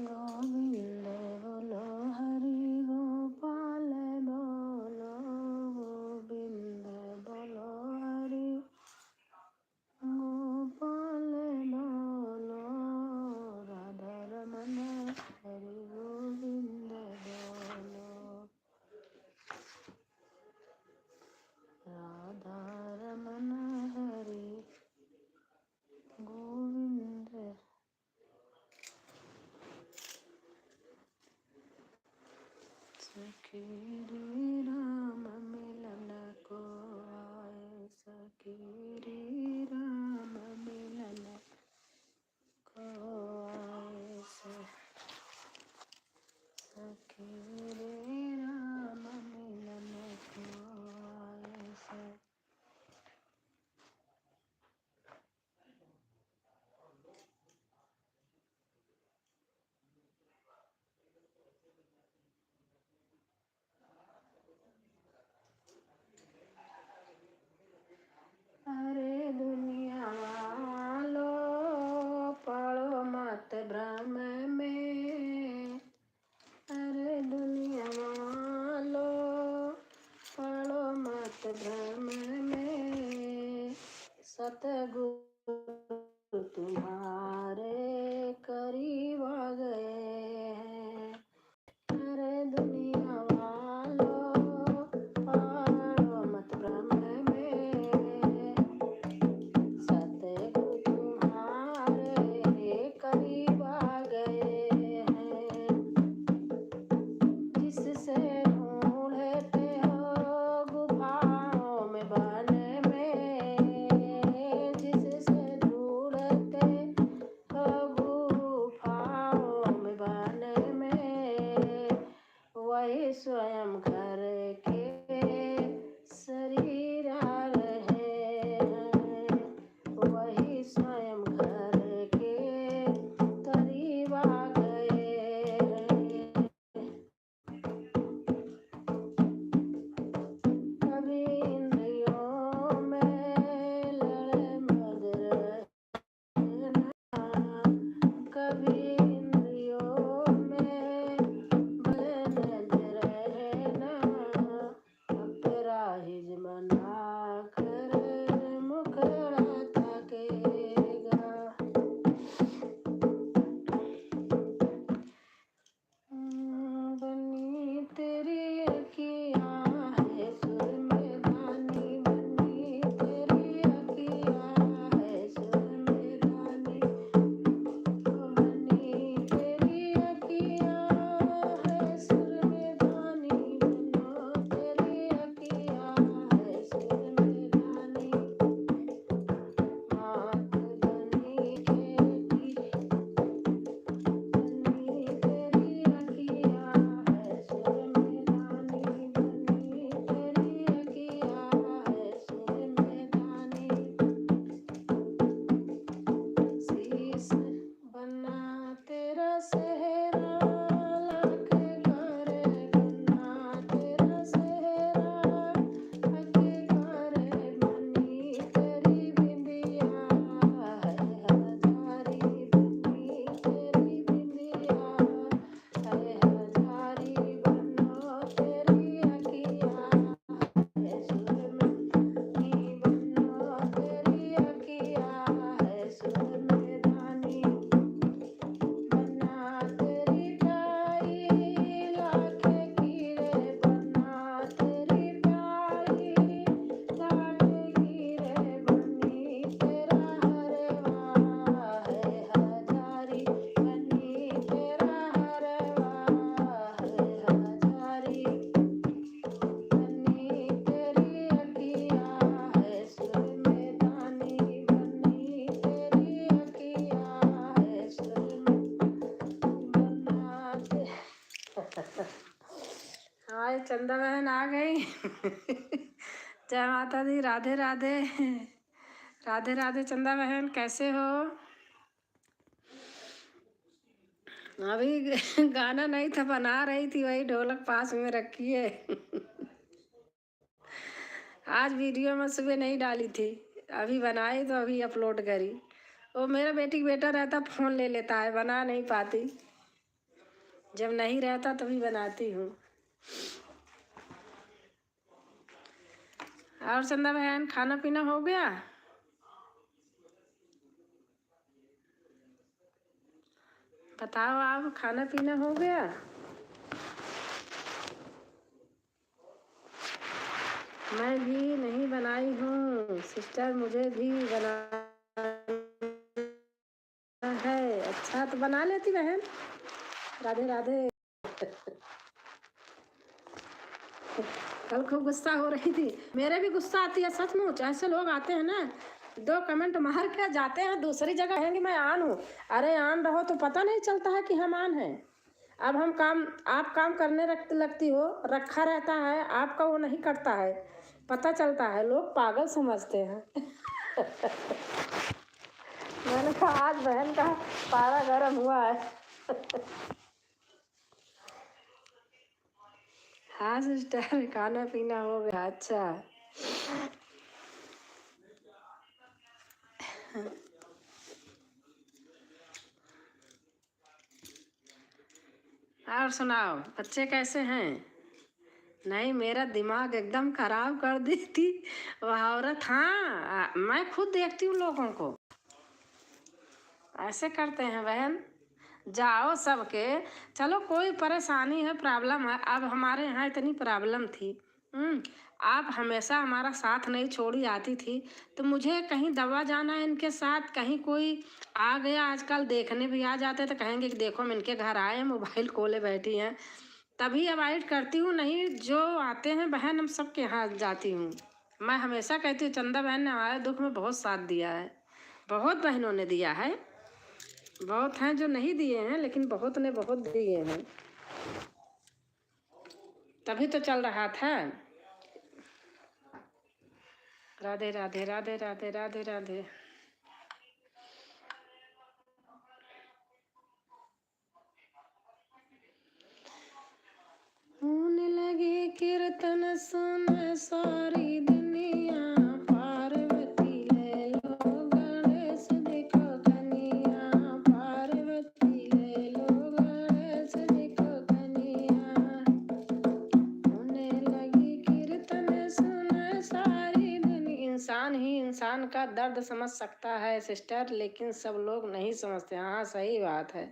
गोविंद बोलो हरि गोपाल बोलो गोविंद बोलो हरि गोपाल बोलो राधा रमन हरि गोविंद बोलो राधा रमन हरि गोविंद सखी रे राम मिलन को आए सखी रे राम मिलन को आए सखी रे राम मिलन को आए अरे दुनिया वालों पड़ो मत भ्रम में। अरे दुनिया वालों पड़ो मत भ्रम में। सतगुरु तुम्हारे करीब आ गए हैं। अरे दुनिया वालों पड़ो मत भ्रम में। सतगुरु तुम्हारे करीब आ गए हैं। जिससे ढूंढते हो गुफाओं में बन में। जिससे ढूंढते हो गुफाओं में बन में। वही स्वयं घर के शरीर आ रहे हैं। वही स्वयं घर के करीब आ गए हैं। कभी इंद्रियों में लड़े मद रहना। कभी इंद्रियों में भले नजर रहना। अपराहिज बना कर मुखड़ा ताकेगा। बनी तेरी अखियाँ है सुर में गानी। बनी तेरी अखियाँ है सुर में गानी। बनी तेरी अखियाँ है सुर में गानी। बनो तेरी अखियाँ है सुर में गानी। मात बनी खेती बनी तेरी अखियाँ है सुर में गानी। बनी तेरी अखियाँ है सुर में गानी। शीश बना तेरा सेहरा लाख करे। बना तेरा सेहरा लाख करे। बनी तेरी बिंदिया है हजारी। बनी तेरी बिंदिया है हजारी। बनो तेरी अखियाँ है सुर में गानी। बनो तेरी अखियाँ है सुर में गानी। बना तेरी टाई लाख कीरे। बना तेरी टाई लाख कीरे। बनी तेरा हरवा है हजारी। बनी तेरा हरवा है हजारी। बनी तेरी अखियाँ है सुर में गानी। बनी तेरी अखियाँ है सुर में बनाते। हाय चंदा बहन आ गई। जय माता दी। राधे राधे। राधे राधे चंदा बहन कैसे हो। अभी गाना नहीं था बना रही थी वही ढोलक पास में रखी है। आज वीडियो में सुबह नहीं डाली थी अभी बनाई तो अभी अपलोड करी। वो मेरा बेटा रहता फ़ोन ले लेता है बना नहीं पाती। जब नहीं रहता तभी बनाती हूँ। और चंदा बहन खाना पीना हो गया? बताओ आप, खाना पीना हो गया? मैं भी नहीं बनाई हूँ सिस्टर, मुझे भी बनाना है। अच्छा तो बना लेती बहन। राधे राधे। कल खूब गुस्सा हो रही थी, मेरे भी गुस्सा आती है सचमुच। ऐसे लोग आते हैं ना, 2 कमेंट मार के जाते हैं, दूसरी जगह कहेंगे मैं आन हूँ। अरे आन रहो तो पता नहीं चलता है कि हम आन हैं। अब आप काम करने लगती हो, रखा रहता है आपका, वो नहीं करता है, पता चलता है, लोग पागल समझते हैं। मैंने कहा आज बहन का पारा गर्म हुआ है। हाँ सिस्टर, खाना पीना हो गया। अच्छा और सुनाओ, बच्चे कैसे हैं? नहीं, मेरा दिमाग एकदम खराब कर दी थी वह औरत। हाँ मैं खुद देखती हूँ लोगों को ऐसे करते हैं बहन। जाओ सबके, चलो कोई परेशानी है, प्रॉब्लम है। अब हमारे यहाँ इतनी प्रॉब्लम थी, आप हमेशा हमारा साथ नहीं छोड़ी आती थी, तो मुझे कहीं दवा जाना है इनके साथ, कहीं कोई आ गया, आजकल देखने भी आ जाते तो कहेंगे कि देखो हम इनके घर आए, मोबाइल खोले बैठी हैं, तभी अवॉइड करती हूँ। नहीं, जो आते हैं बहन हम सबके यहाँ जाती हूँ। मैं हमेशा कहती हूँ चंदा बहन ने हमारे दुख में बहुत साथ दिया है, बहुत बहनों ने दिया है, बहुत हैं जो नहीं दिए हैं, लेकिन बहुत ने बहुत दिए हैं, तभी तो चल रहा था। राधे राधे राधे राधे राधे राधे। होने लगे कीर्तन सुन सारी दुनिया, पार्वती ले लो गणेश देखो कन्हैया, पार्वती ले लो गणेश देखो कन्हैया। होने लगी कीर्तन सुन सारी दुनिया। इंसान ही इंसान का दर्द समझ सकता है सिस्टर, लेकिन सब लोग नहीं समझते। हाँ सही बात है।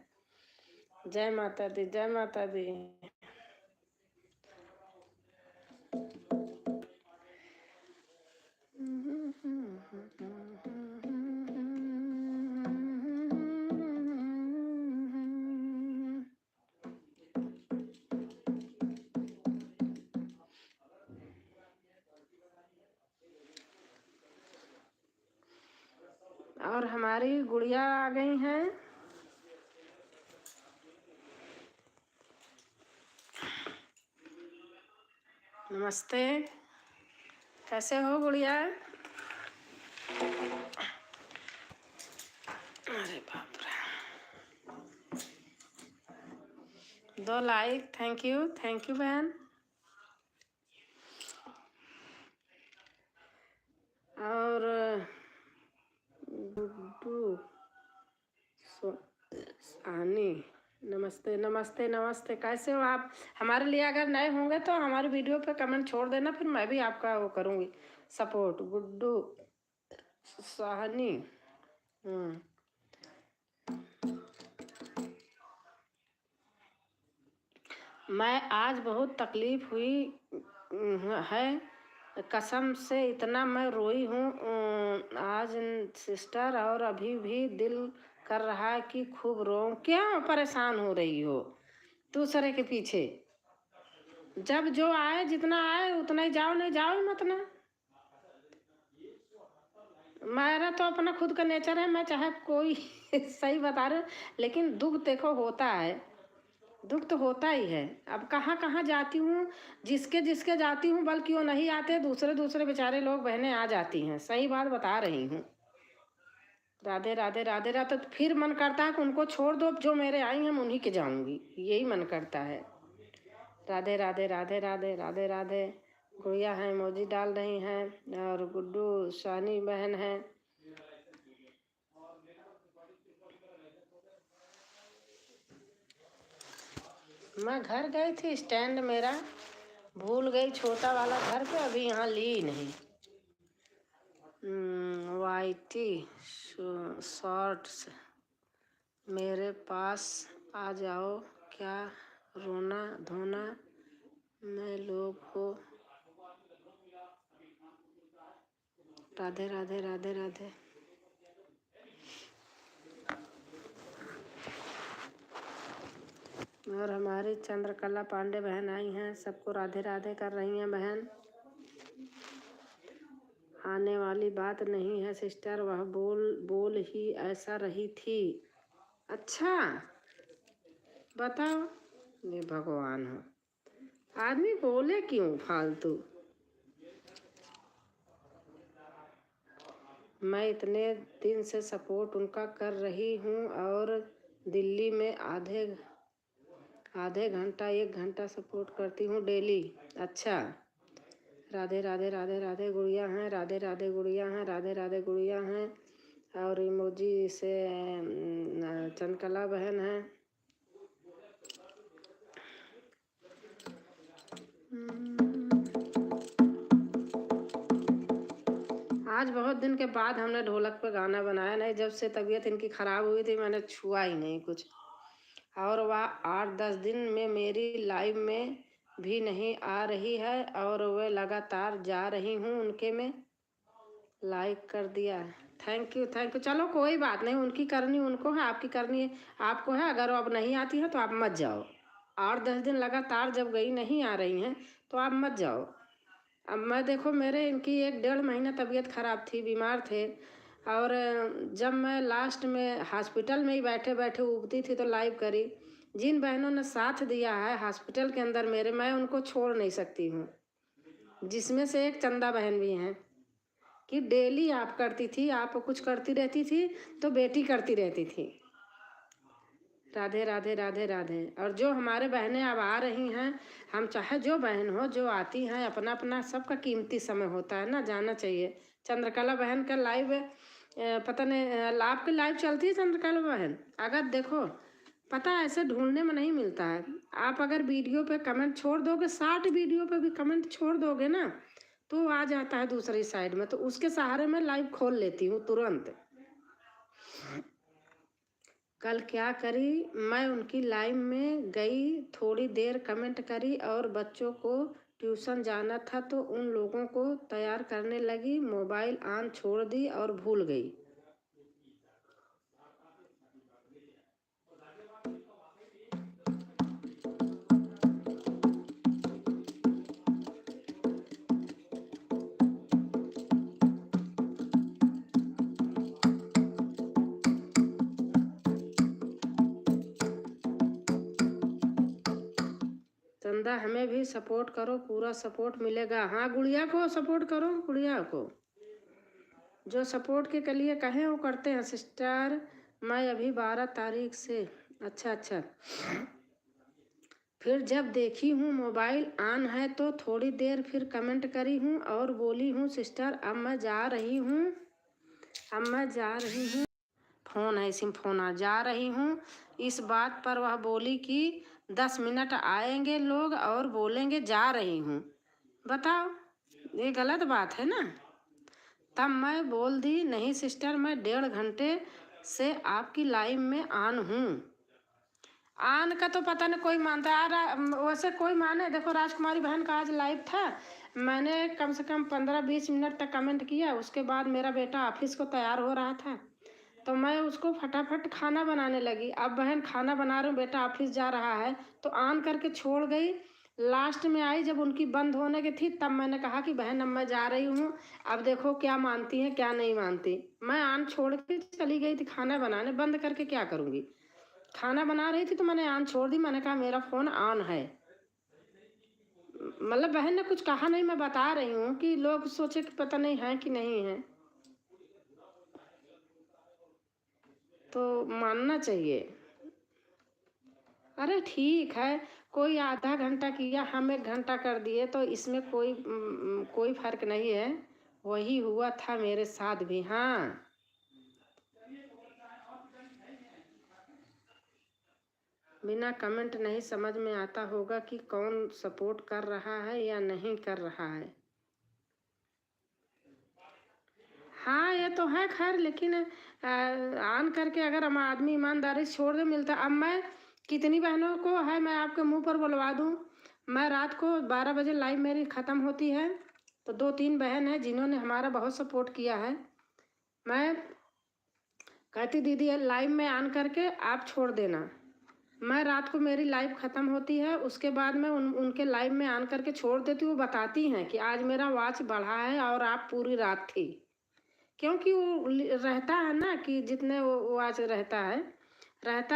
जय माता दी, जय माता दी। और हमारी गुड़िया आ गई हैं। नमस्ते, कैसे हो गुड़िया? अरे बाप रे, 2 लाइक, थैंक यू बहन। और गुड्डू आनी, नमस्ते नमस्ते नमस्ते, कैसे हो आप? हमारे लिए अगर नए होंगे तो हमारी वीडियो पे कमेंट छोड़ देना, फिर मैं भी आपका वो करूँगी सपोर्ट। गुड्डू साहनी, मैं आज बहुत तकलीफ हुई है, कसम से इतना मैं रोई हूँ आज सिस्टर, और अभी भी दिल कर रहा है कि खूब रो। क्यों परेशान हो रही हो दूसरे के पीछे? जब जो आए, जितना आए उतना ही जाओ, नहीं जाओ मत ना। मेरा तो अपना खुद का नेचर है, मैं चाहे कोई सही बता रहे, लेकिन दुख देखो होता है, दुख तो होता ही है। अब कहाँ कहाँ जाती हूँ, जिसके जिसके जाती हूँ, बल्कि वो नहीं आते, दूसरे दूसरे बेचारे लोग बहनें आ जाती हैं। सही बात बता रही हूँ। राधे राधे राधे राधे। तो फिर मन करता है कि उनको छोड़ दो, जो मेरे आई हैं उन्हीं के जाऊंगी, यही मन करता है। राधे राधे राधे राधे राधे राधे। गुड़िया है, इमोजी डाल रही हैं, और गुड्डू सानी बहन है। मैं घर गई थी, स्टैंड मेरा भूल गई, छोटा वाला घर पे, अभी यहाँ ली नहीं। वाइटी शॉर्ट्स मेरे पास आ जाओ, क्या रोना धोना मैं लोग को। राधे राधे राधे राधे। और हमारी चंद्रकला पांडे बहन आई हैं, सबको राधे राधे कर रही हैं बहन। आने वाली बात नहीं है सिस्टर, वह बोल ही ऐसा रही थी। अच्छा बताओ, ये भगवान हो, आदमी बोले क्यों फालतू। मैं इतने दिन से सपोर्ट उनका कर रही हूँ और दिल्ली में आधे घंटा 1 घंटा सपोर्ट करती हूँ डेली। अच्छा, राधे राधे राधे राधे गुड़िया हैं, राधे राधे गुड़िया हैं, राधे राधे गुड़िया हैं। और इमोजी से चंद्रकला बहन है। आज बहुत दिन के बाद हमने ढोलक पे गाना बनाया, नहीं जब से तबीयत इनकी ख़राब हुई थी मैंने छुआ ही नहीं कुछ। और वह 8-10 दिन में मेरी लाइव में भी नहीं आ रही है और वे लगातार जा रही हूँ उनके में। लाइक कर दिया, थैंक यू। चलो कोई बात नहीं, उनकी करनी उनको है, आपकी करनी है आपको है। अगर वो अब नहीं आती है तो आप मत जाओ। 8-10 दिन लगातार जब गई नहीं आ रही हैं तो आप मत जाओ। अब मैं देखो, मेरे इनकी 1-1.5 महीना तबीयत ख़राब थी, बीमार थे। और जब मैं लास्ट में हॉस्पिटल में ही बैठे बैठे उबती थी तो लाइव करी। जिन बहनों ने साथ दिया है हॉस्पिटल के अंदर मेरे, मैं उनको छोड़ नहीं सकती हूँ। जिसमें से एक चंदा बहन भी हैं कि डेली आप करती थी, आप कुछ करती रहती थी तो बेटी करती रहती थी। राधे राधे राधे राधे। और जो हमारे बहनें अब आ रही हैं, हम चाहे जो बहन हो जो आती हैं, अपना अपना सबका कीमती समय होता है ना, जाना चाहिए। चंद्रकला बहन का लाइव पता नहीं आपकी लाइव चलती है चंद्रकला बहन? अगर देखो पता है ऐसे ढूंढने में नहीं मिलता है। आप अगर वीडियो पे कमेंट छोड़ दोगे, 60 वीडियो पे भी कमेंट छोड़ दोगे ना तो आ जाता है दूसरी साइड में, तो उसके सहारे मैं लाइव खोल लेती हूँ तुरंत। कल क्या करी, मैं उनकी लाइव में गई, थोड़ी देर कमेंट करी और बच्चों को ट्यूशन जाना था तो उन लोगों को तैयार करने लगी, मोबाइल ऑन छोड़ दी और भूल गई। चंदा हमें भी सपोर्ट करो, पूरा सपोर्ट मिलेगा। हाँ गुड़िया को सपोर्ट करो, गुड़िया को जो सपोर्ट के लिए कहें वो करते हैं सिस्टर। मैं अभी 12 तारीख से अच्छा फिर जब देखी हूँ मोबाइल ऑन है तो थोड़ी देर फिर कमेंट करी हूँ और बोली हूँ सिस्टर अब मैं जा रही हूँ फ़ोन है सिम फोन आ जा रही हूँ। इस बात पर वह बोली कि 10 मिनट आएंगे लोग और बोलेंगे जा रही हूँ। बताओ, ये गलत बात है ना। तब मैं बोल दी नहीं सिस्टर, मैं 1.5 घंटे से आपकी लाइव में ऑन हूँ। आन का तो पता नहीं कोई मानता है, वैसे कोई माने। देखो राजकुमारी बहन का आज लाइव था, मैंने कम से कम 15-20 मिनट तक कमेंट किया। उसके बाद मेरा बेटा ऑफिस को तैयार हो रहा था तो मैं उसको फटाफट खाना बनाने लगी। अब बहन खाना बना रही हूँ, बेटा ऑफिस जा रहा है तो ऑन करके छोड़ गई। लास्ट में आई जब उनकी बंद होने की थी तब मैंने कहा कि बहन अब मैं जा रही हूँ, अब देखो क्या मानती हैं क्या नहीं मानती। मैं ऑन छोड़ के चली गई थी खाना बनाने, बंद करके क्या करूँगी। खाना बना रही थी तो मैंने ऑन छोड़ दी, मैंने कहा मेरा फ़ोन ऑन है। मतलब बहन ने कुछ कहा नहीं, मैं बता रही हूँ कि लोग सोचे कि पता नहीं है कि नहीं है, तो मानना चाहिए। अरे ठीक है, कोई आधा घंटा किया हम 1 घंटा कर दिए तो इसमें कोई फर्क नहीं है। वही हुआ था मेरे साथ भी। हाँ बिना कमेंट नहीं समझ में आता होगा कि कौन सपोर्ट कर रहा है या नहीं कर रहा है। हाँ ये तो है खैर, लेकिन ऑन करके अगर हम आदमी ईमानदारी से छोड़ दे मिलता। अब मैं कितनी बहनों को है मैं आपके मुंह पर बुलवा दूँ। मैं रात को 12 बजे लाइव मेरी ख़त्म होती है तो 2-3 बहन है जिन्होंने हमारा बहुत सपोर्ट किया है। मैं कहती दीदी लाइव में ऑन करके आप छोड़ देना। मैं रात को मेरी लाइव ख़त्म होती है उसके बाद मैं उनके लाइव में ऑन करके छोड़ देती हूँ। वो बताती हैं कि आज मेरा वॉच बढ़ा है और आप पूरी रात थी, क्योंकि वो रहता है ना कि जितने वो आज रहता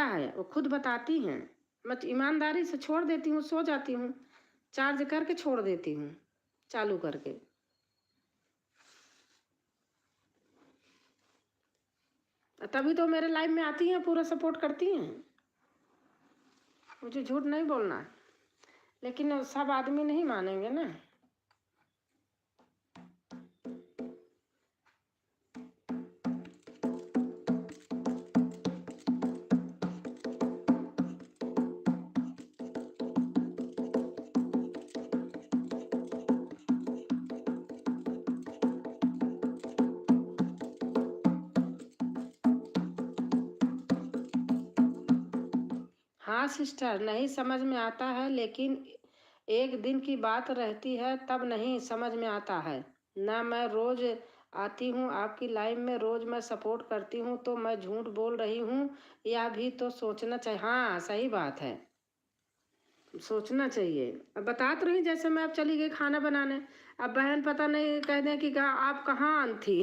है वो खुद बताती हैं। मैं ईमानदारी से छोड़ देती हूँ, सो जाती हूँ, चार्ज करके छोड़ देती हूँ चालू करके। तभी तो मेरे लाइव में आती हैं, पूरा सपोर्ट करती हैं। मुझे झूठ नहीं बोलना, लेकिन सब आदमी नहीं मानेंगे ना। हाँ सिस्टर, नहीं समझ में आता है, लेकिन एक दिन की बात रहती है तब नहीं समझ में आता है ना। मैं रोज आती हूँ आपकी लाइव में, रोज मैं सपोर्ट करती हूँ, तो मैं झूठ बोल रही हूँ यह भी तो सोचना चाहिए। हाँ सही बात है, सोचना चाहिए। अब बता तो रही, जैसे मैं अब चली गई खाना बनाने, अब बहन पता नहीं कह दें कि आप कहाँ थी।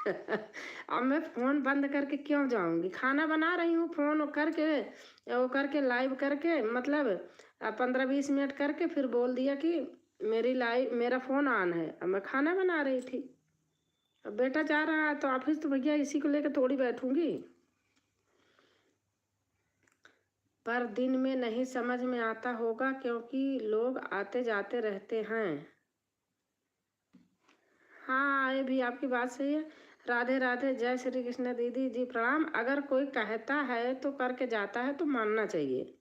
अब मैं फ़ोन बंद करके क्यों जाऊंगी, खाना बना रही हूँ, फ़ोन करके वो करके लाइव करके मतलब 15-20 मिनट करके फिर बोल दिया कि मेरा फ़ोन ऑन है। अब मैं खाना बना रही थी। अब बेटा जा रहा है तो ऑफिस, तो भैया इसी को लेकर थोड़ी बैठूंगी। पर दिन में नहीं समझ में आता होगा क्योंकि लोग आते जाते रहते हैं। हाँ ये भी आपकी बात सही है। राधे राधे, जय श्री कृष्ण दीदी जी प्रणाम। अगर कोई कहता है तो करके जाता है तो मानना चाहिए।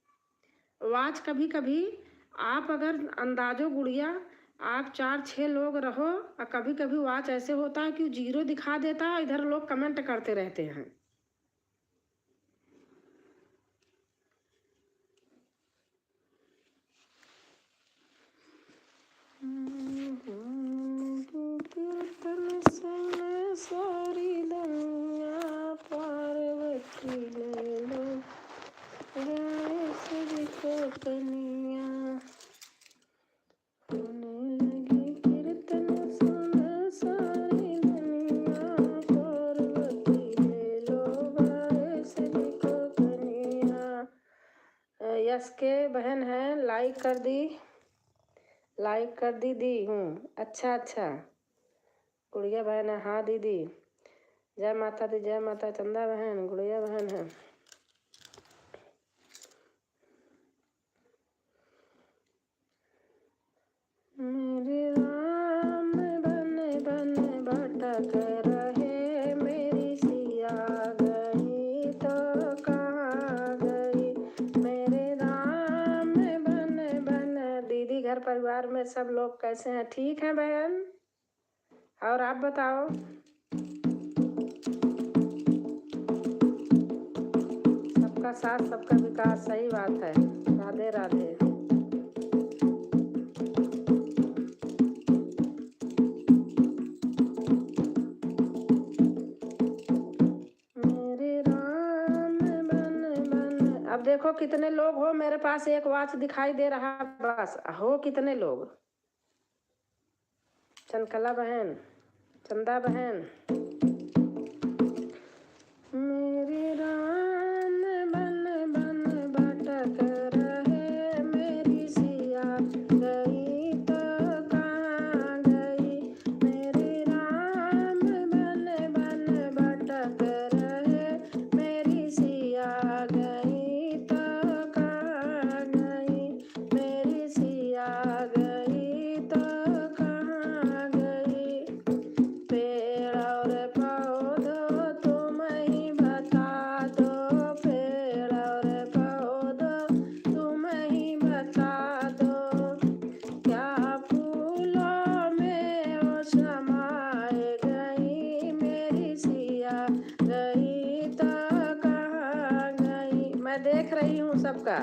वाच कभी कभी आप अगर अंदाजो गुड़िया आप 4-6 लोग रहो और कभी कभी वाच ऐसे होता है कि 0 दिखा देता है, इधर लोग कमेंट करते रहते हैं। कीर्तन सुन सारी दुनिया, पार्वती ले लो गणेश जी को कन्या। होने लगी कीर्तन सुन सारी दुनिया, पार्वती ले लो गणेश जी को कन्या। यस के बहन है, लाइक कर दी हूँ। अच्छा गुड़िया बहन है। हाँ दीदी, जय माता दी, जय माता। चंदा बहन, गुड़िया बहन है। मेरे राम बन भटक रहे, मेरी सिया गई तो कहाँ गई। मेरे राम बन। दीदी घर परिवार में सब लोग कैसे हैं? ठीक हैं बहन, और आप बताओ। सबका साथ सबका विकास, सही बात है। राधे राधे। मेरे राम बन। अब देखो कितने लोग हो, मेरे पास एक वाच दिखाई दे रहा, बस हो कितने लोग। चंदकला बहन, चंदा बहन। मेरे राम बन भटक रहे, मेरी सिया गई तो कहाँ गई। मेरे राम बन भटक रहे, मेरी सिया गई तो कहाँ गई। मेरी सिया गई तो कहाँ गई। पेड़ और पौधों तुम ही रही हूँ सबका।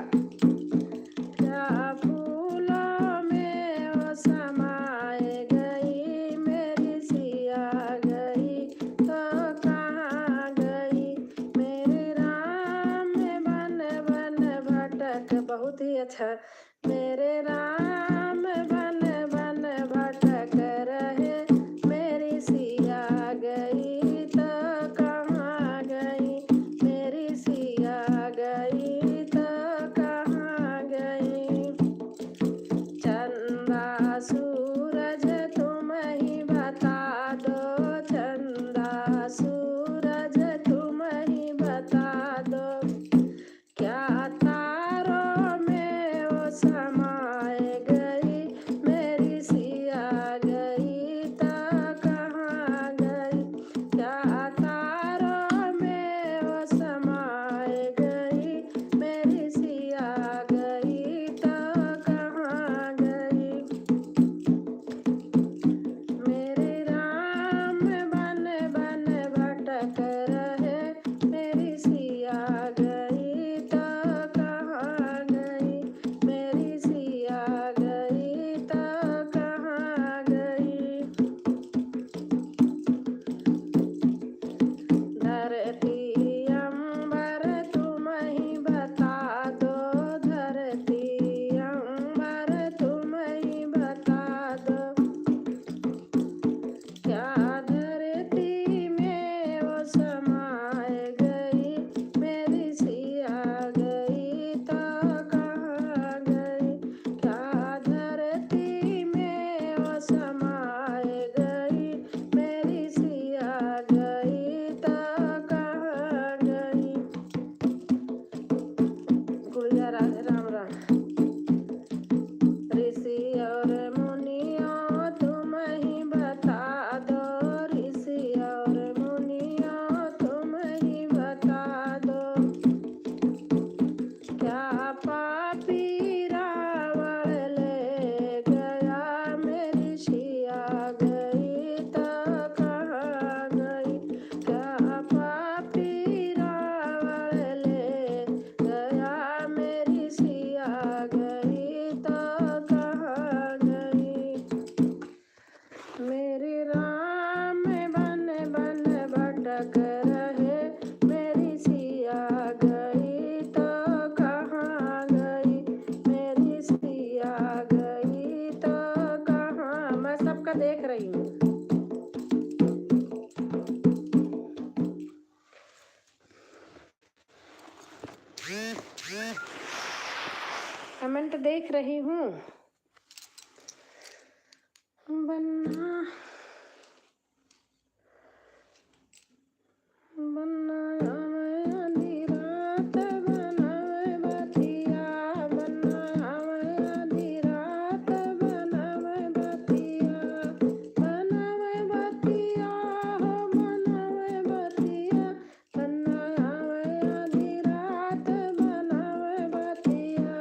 क्या फूलों में वो समाए गई, मेरी सिया गई तो कहाँ गई, मेरे राम में बन बन भटक। बहुत ही अच्छा। मेरे राम बन बन भटक रहे, मेरी सिया गई तो कहाँ गई, मेरी सिया गई तो कहाँ गई। चंदा सूरज तुम ही बता दो, चंदा सूरज तुम ही बता दो, क्या तारों में वो समाए गई, मेरी सिया गई तो कहाँ गई, क्या तारों में वो समाए गई, मेरी सिया गई तो कहाँ गई। मेरे राम बन बन भटक रहे, मेरी सिया गई तो कहाँ गई, मेरी सिया गई तो कहाँ गई। धरती अम्बर तुम ही बता दो, धरती अम्बर तुम ही बता दो, क्या धरती में वो समाए गई, मेरी सिया गई तो कहाँ गई, क्या धरती में वो समाए गई, मेरी सिया गई तो कहाँ गई। गुड़िया राधे राम राम। ऋषि और मुनियों तुम ही बता दो, ऋषि और मुनियों तुम ही बता दो, क्या पापी रावण ले गया, मेरी सिया गई तो कहाँ गई, क्या पापी रावण ले गया, मेरी सिया गई तो कहाँ गई। मेरे राम बन बन भटक रहे, मेरी सिया गई तो कहाँ गई, मेरी सिया गई तो कहाँ। मैं सबका देख रही हूँ। कमेंट देख रही हूँ। बन्ना बन्ना मैं आधी रात बनावे बतिया, बन्ना मैं आधी रात बनावे बतिया, बनावे बतिया हो बनावे बतिया, बन्ना मैं आधी रात बनावे बतिया।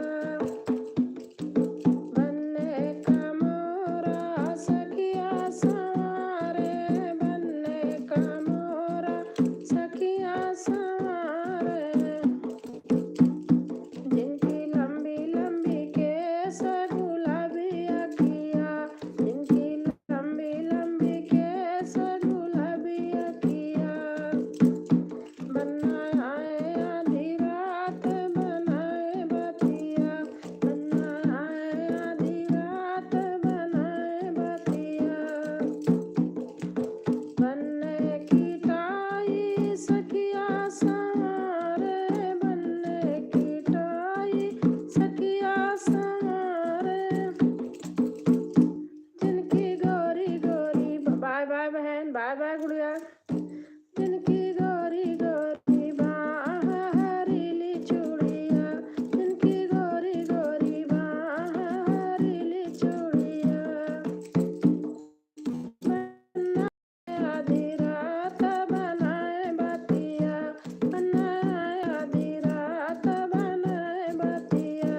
बनने का मोरा सखिया सवारे, बनने का मोरा सखिया सवारे, जिनकी लंबी लंबी केस गुलाबी अखिया, जिनकी लंबी लंबी केस गुलाबी अखिया, बन्ना आए आधी रात बनाए बतिया, बन्ना आए आधी रात बनाए बतिया। बनने की टाई सखिया सवारे, बनने की टाई सखिया सवारे, जिनकी गोरी गोरी बाय बाय बहन, बाय बाय गुड़िया, जिनकी गोरी गोरी बाह हरीली चूड़िया, जिनकी गोरी गोरी बाह हरीली चूड़िया, बन्ना आधी रात बनाए बतिया, बन्ना आधी रात बनाए बतिया।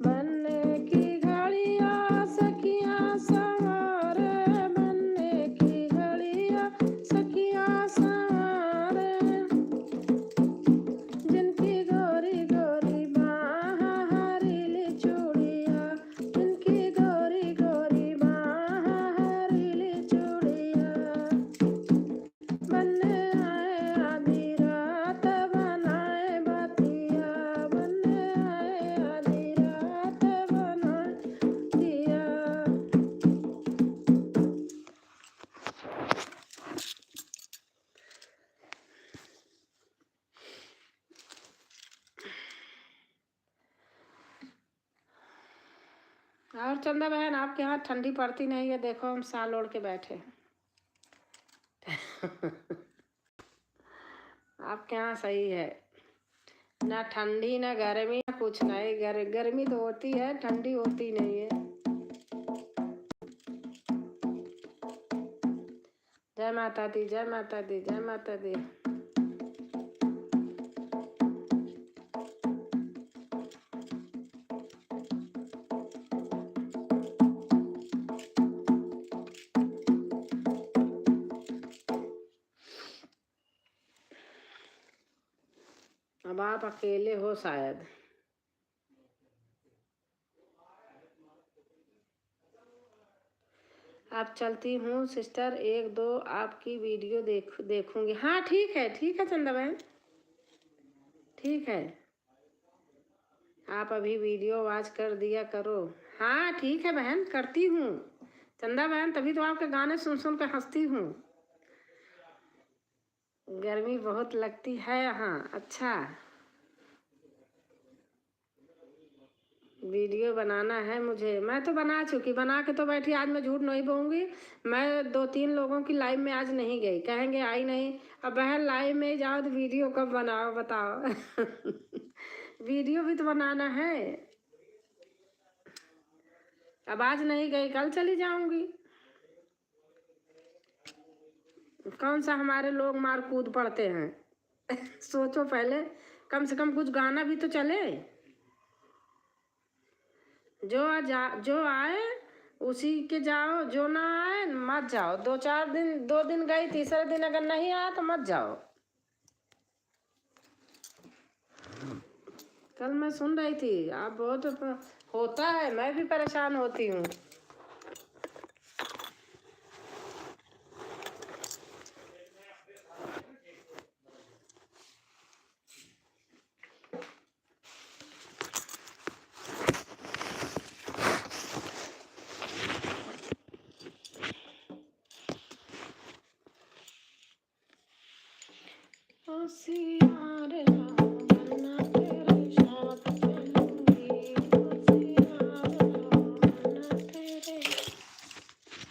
बनने की घड़िया सखिया सवारे, बनने की घड़िया चंदा बहन आपके यहाँ ठंडी पड़ती नहीं है, देखो हम साल ओढ़ के बैठे हैं। आपके यहाँ सही है, ना ठंडी ना गर्मी ना कुछ नहीं। गर्मी तो होती है, ठंडी होती नहीं है। जय माता दी, जय माता दी, जय माता दी। अब आप अकेले हो शायद। आप चलती हूँ सिस्टर, एक दो आपकी वीडियो देखूंगी। हाँ ठीक है चंदा बहन, ठीक है। आप अभी वीडियो वॉच कर दिया करो। हाँ ठीक है बहन, करती हूँ चंदा बहन, तभी तो आपके गाने सुन सुन कर हंसती हूँ। गर्मी बहुत लगती है यहाँ। अच्छा, वीडियो बनाना है मुझे, मैं तो बना चुकी, बना के तो बैठी। आज मैं झूठ नहीं बोलूँगी, मैं 2-3 लोगों की लाइव में आज नहीं गई, कहेंगे आई नहीं। अब बहन लाइव में जाओ तो वीडियो कब बनाओ बताओ। वीडियो भी तो बनाना है। अब आज नहीं गई, कल चली जाऊंगी। कौन सा हमारे लोग मार कूद पड़ते हैं। सोचो पहले, कम से कम कुछ गाना भी तो चले। जो आए उसी के जाओ, जो ना आए मत जाओ। 2 दिन गई, तीसरे दिन अगर नहीं आया तो मत जाओ। कल मैं सुन रही थी आप बहुत होता है, मैं भी परेशान होती हूँ। होशियार रहो वरना तेरे साथ चलूंगी, होशियार रहो वरना तेरे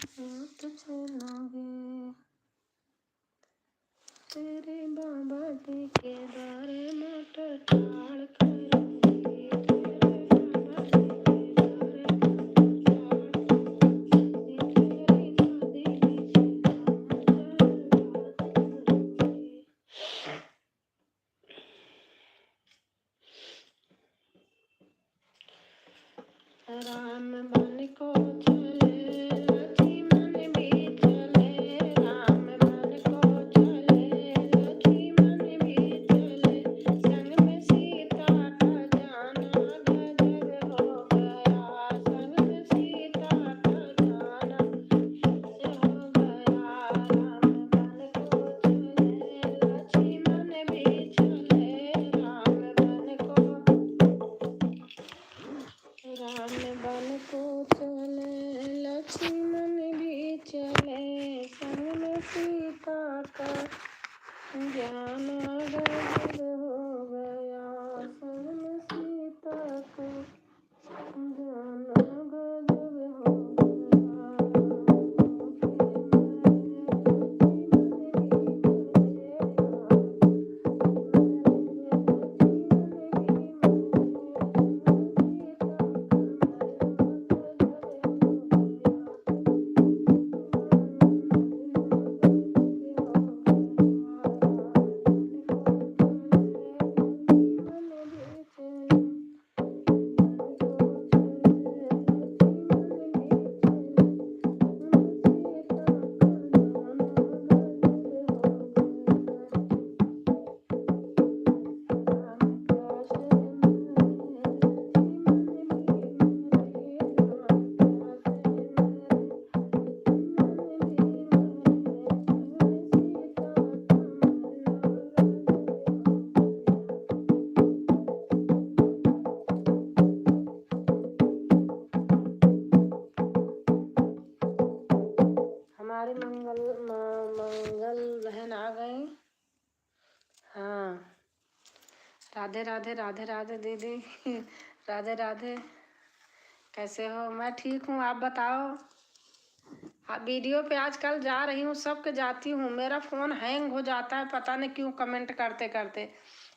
साथ चलूंगी। तेरे बाबा जी के द्वारे मोटर ठाड़ करूंगी, तेरे बाबा जी के द्वारे मोटर ठाड़ करूंगी, तेरी दादी जी से काम करवाऊंगी। राम बन को चले लक्ष्मण भी चले, राम बन को चले लक्ष्मण भी चले, संग में सीता का जाना गजब हो गया, संग में सीता का जाना हो गया। राम बन को चले लक्ष्मण भी चले, राम बन को चले लक्ष्मण भी चले, संग में सीता का जाना गजब हो गया, संग में सीता का जाना गजब हो हमारी मंगल बहन आ गई। हाँ, राधे राधे राधे राधे दीदी। राधे राधे। कैसे हो? मैं ठीक हूँ, आप बताओ। हाँ, वीडियो पे आजकल जा रही हूँ, सबके जाती हूँ, मेरा फ़ोन हैंग हो जाता है, पता नहीं क्यों कमेंट करते करते।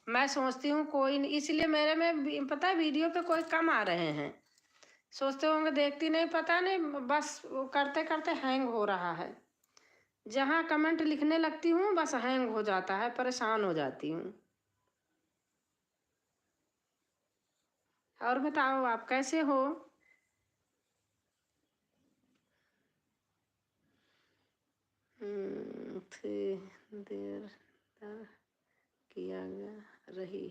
मैं सोचती हूँ कोई नहीं, इसलिए मेरे में पता है वीडियो पे कोई कम आ रहे हैं। सोचते होंगे देखती नहीं, पता नहीं, बस वो करते करते हैंग हो रहा है। जहाँ कमेंट लिखने लगती हूँ बस हैंग हो जाता है, परेशान हो जाती हूँ। और बताओ आप कैसे हो? थी देर तक किया गया रही,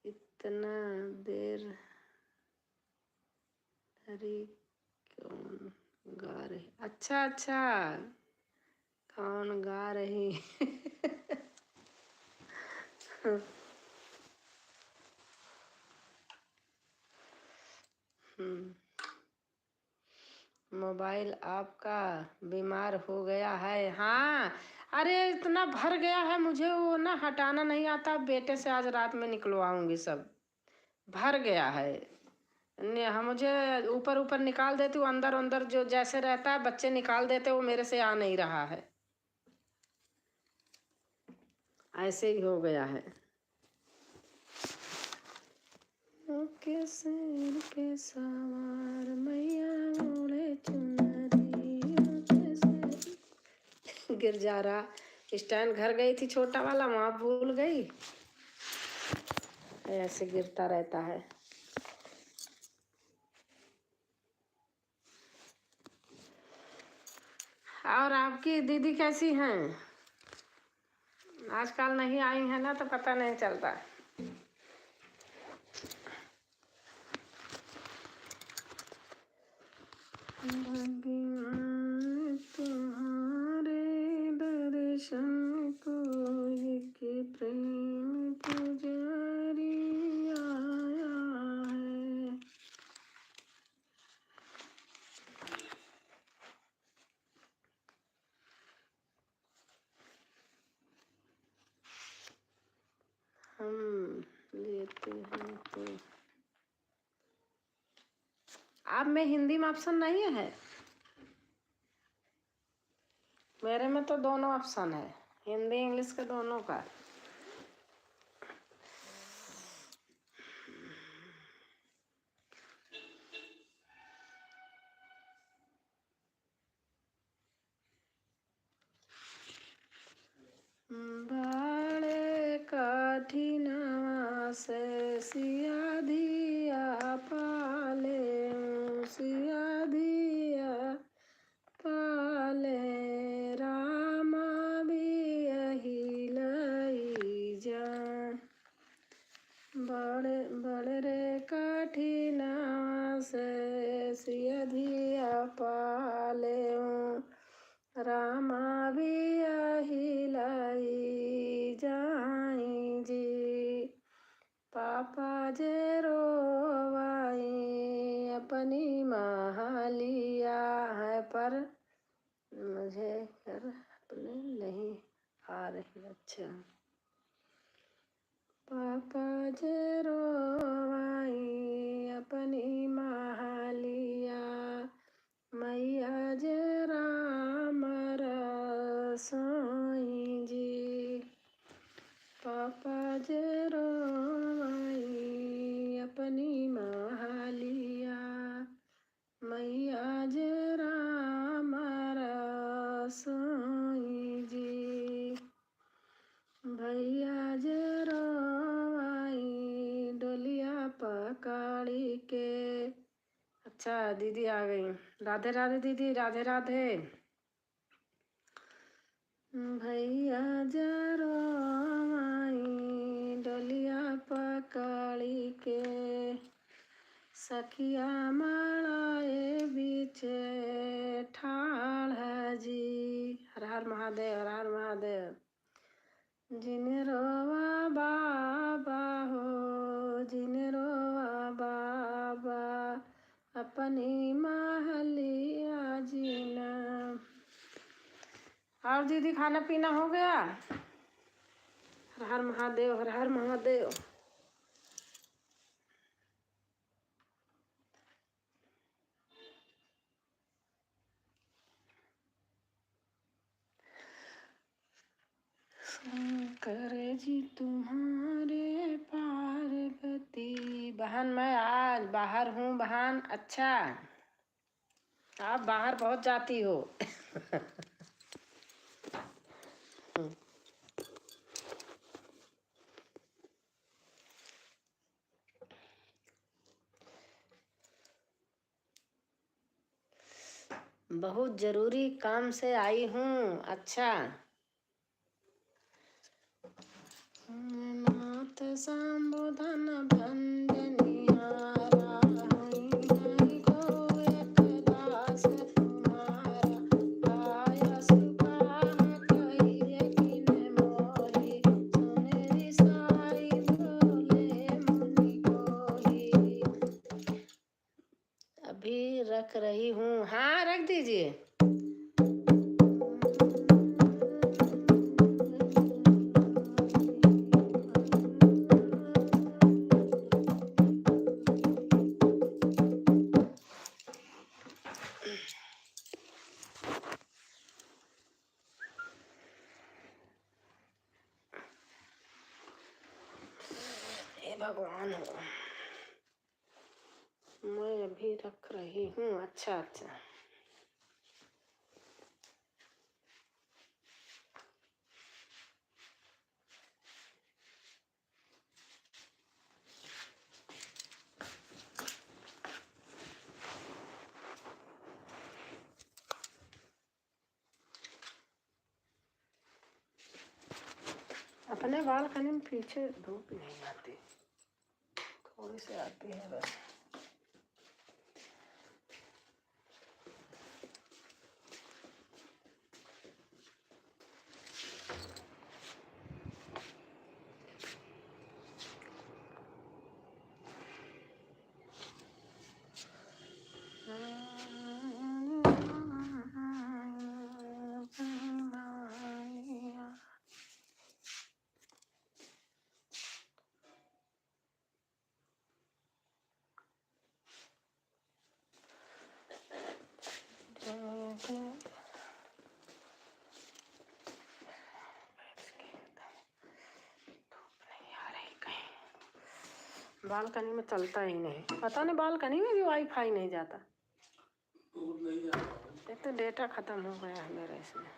इतना देर धरी कौन गा रही? अच्छा अच्छा, कौन गा रही? मोबाइल आपका बीमार हो गया है? हाँ, अरे इतना भर गया है, मुझे वो ना हटाना नहीं आता। बेटे से आज रात में निकलवाऊंगी, सब भर गया है। हाँ, मुझे ऊपर ऊपर निकाल देती हूँ, अंदर अंदर जो जैसे रहता है बच्चे निकाल देते, वो मेरे से आ नहीं रहा है, ऐसे ही हो गया है। के सिर पे सवार मैया ओढ़े चुनरी के सिर। गिर जा रहा। स्टैंड घर गई थी छोटा वाला, वहाँ भूल गई, ऐसे गिरता रहता है। और आपकी दीदी कैसी हैं? आजकल नहीं आई है ना, तो पता नहीं चलता। भगवान तुम्हारे दर्शन को एक प्रेम पुजारी आया है। हम लेते हैं तो आप में हिंदी में ऑप्शन नहीं है? मेरे में तो दोनों ऑप्शन है, हिंदी इंग्लिश के दोनों का। बाड़े कठिनवा से सिया दिया पाले, सिया दिया पाले, रामा भी यही लई जा। बड़े बड़े रे कठिनवा से सिया दिया पाले, रामा भी यही लाई जाई जी। पापा जे रोवाई अपनी महालिया है, पर मुझे घर अपने नहीं आ रही। अच्छा, पापा जे रोवाई अपनी महालिया, मैया जे राम रसोई जी। पापा जे रोवाई अपनी महालिया, मैया जे राम रसोई जी। भैया जे रोवाई डोलिया पकड़ी के। अच्छा, दीदी आ गई। राधे राधे दीदी, राधे राधे। भैया जरो माई डोलिया पकड़ी के, सखिया माड़ाए बीचे ठाड़ है जी। हर हर महादेव, हर हर महादेव। जिन रोवा बाबा हो, जिन रोवा बाबा अपनी महलिया जीना। और दीदी खाना पीना हो गया? हर हर महादेव, हर हर महादेव। बहन मैं आज बाहर हूँ बहन। अच्छा, आप बाहर बहुत जाती हो। बहुत जरूरी काम से आई हूँ। अच्छा, नाथ संबोधन भंजनिहारा हरि को एक दास तुम्हारा आया सुखाह कहिए किन मोहि सुनरि साई बोले मुनि कोहि। अभी रख रही हूँ। हाँ, रख दीजिए। हे भगवान हो, मैं अभी रख रही हूँ। अच्छा अच्छा, अपने बालकनी में पीछे धूप नहीं आती, थोड़ी सी आती है बस। बालकनी में चलता ही नहीं, पता नहीं बालकनी में भी वाईफाई नहीं जाता। एक तो डेटा खत्म हो गया है मेरा इसमें।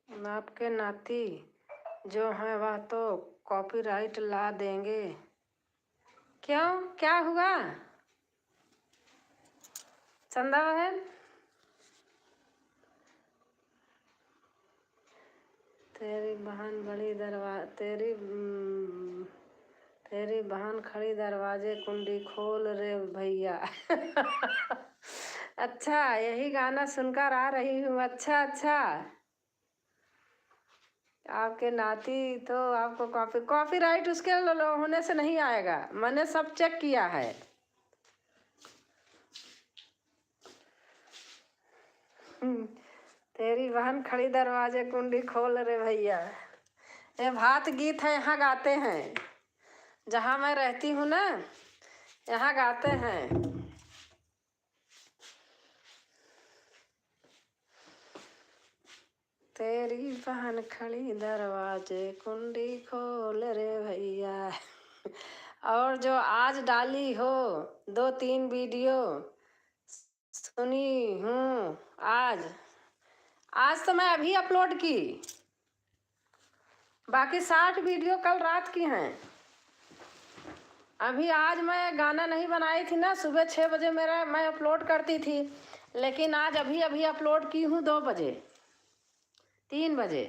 आपके नाती जो हैं वह तो कॉपीराइट ला देंगे। क्यों, क्या हुआ चंदा बहन? तेरी बहन तेरी बहन खड़ी दरवाजे कुंडी खोल रे भैया। अच्छा, यही गाना सुनकर आ रही हूँ। अच्छा अच्छा, आपके नाती तो आपको कॉपीराइट उसके होने से नहीं आएगा, मैंने सब चेक किया है। तेरी बहन खड़ी दरवाजे कुंडी खोल रे भैया, ये भात गीत है, यहाँ गाते हैं। जहाँ मैं रहती हूँ ना, यहाँ गाते हैं। तेरी बहन खड़ी दरवाजे कुंडी खोल रे भैया। और जो आज डाली हो 2-3 वीडियो सुनी हूँ आज तो मैं अभी अपलोड की, बाकी 60 वीडियो कल रात की हैं। अभी आज मैं गाना नहीं बनाई थी ना, सुबह 6 बजे मैं अपलोड करती थी, लेकिन आज अभी अपलोड की हूँ 2 बजे 3 बजे।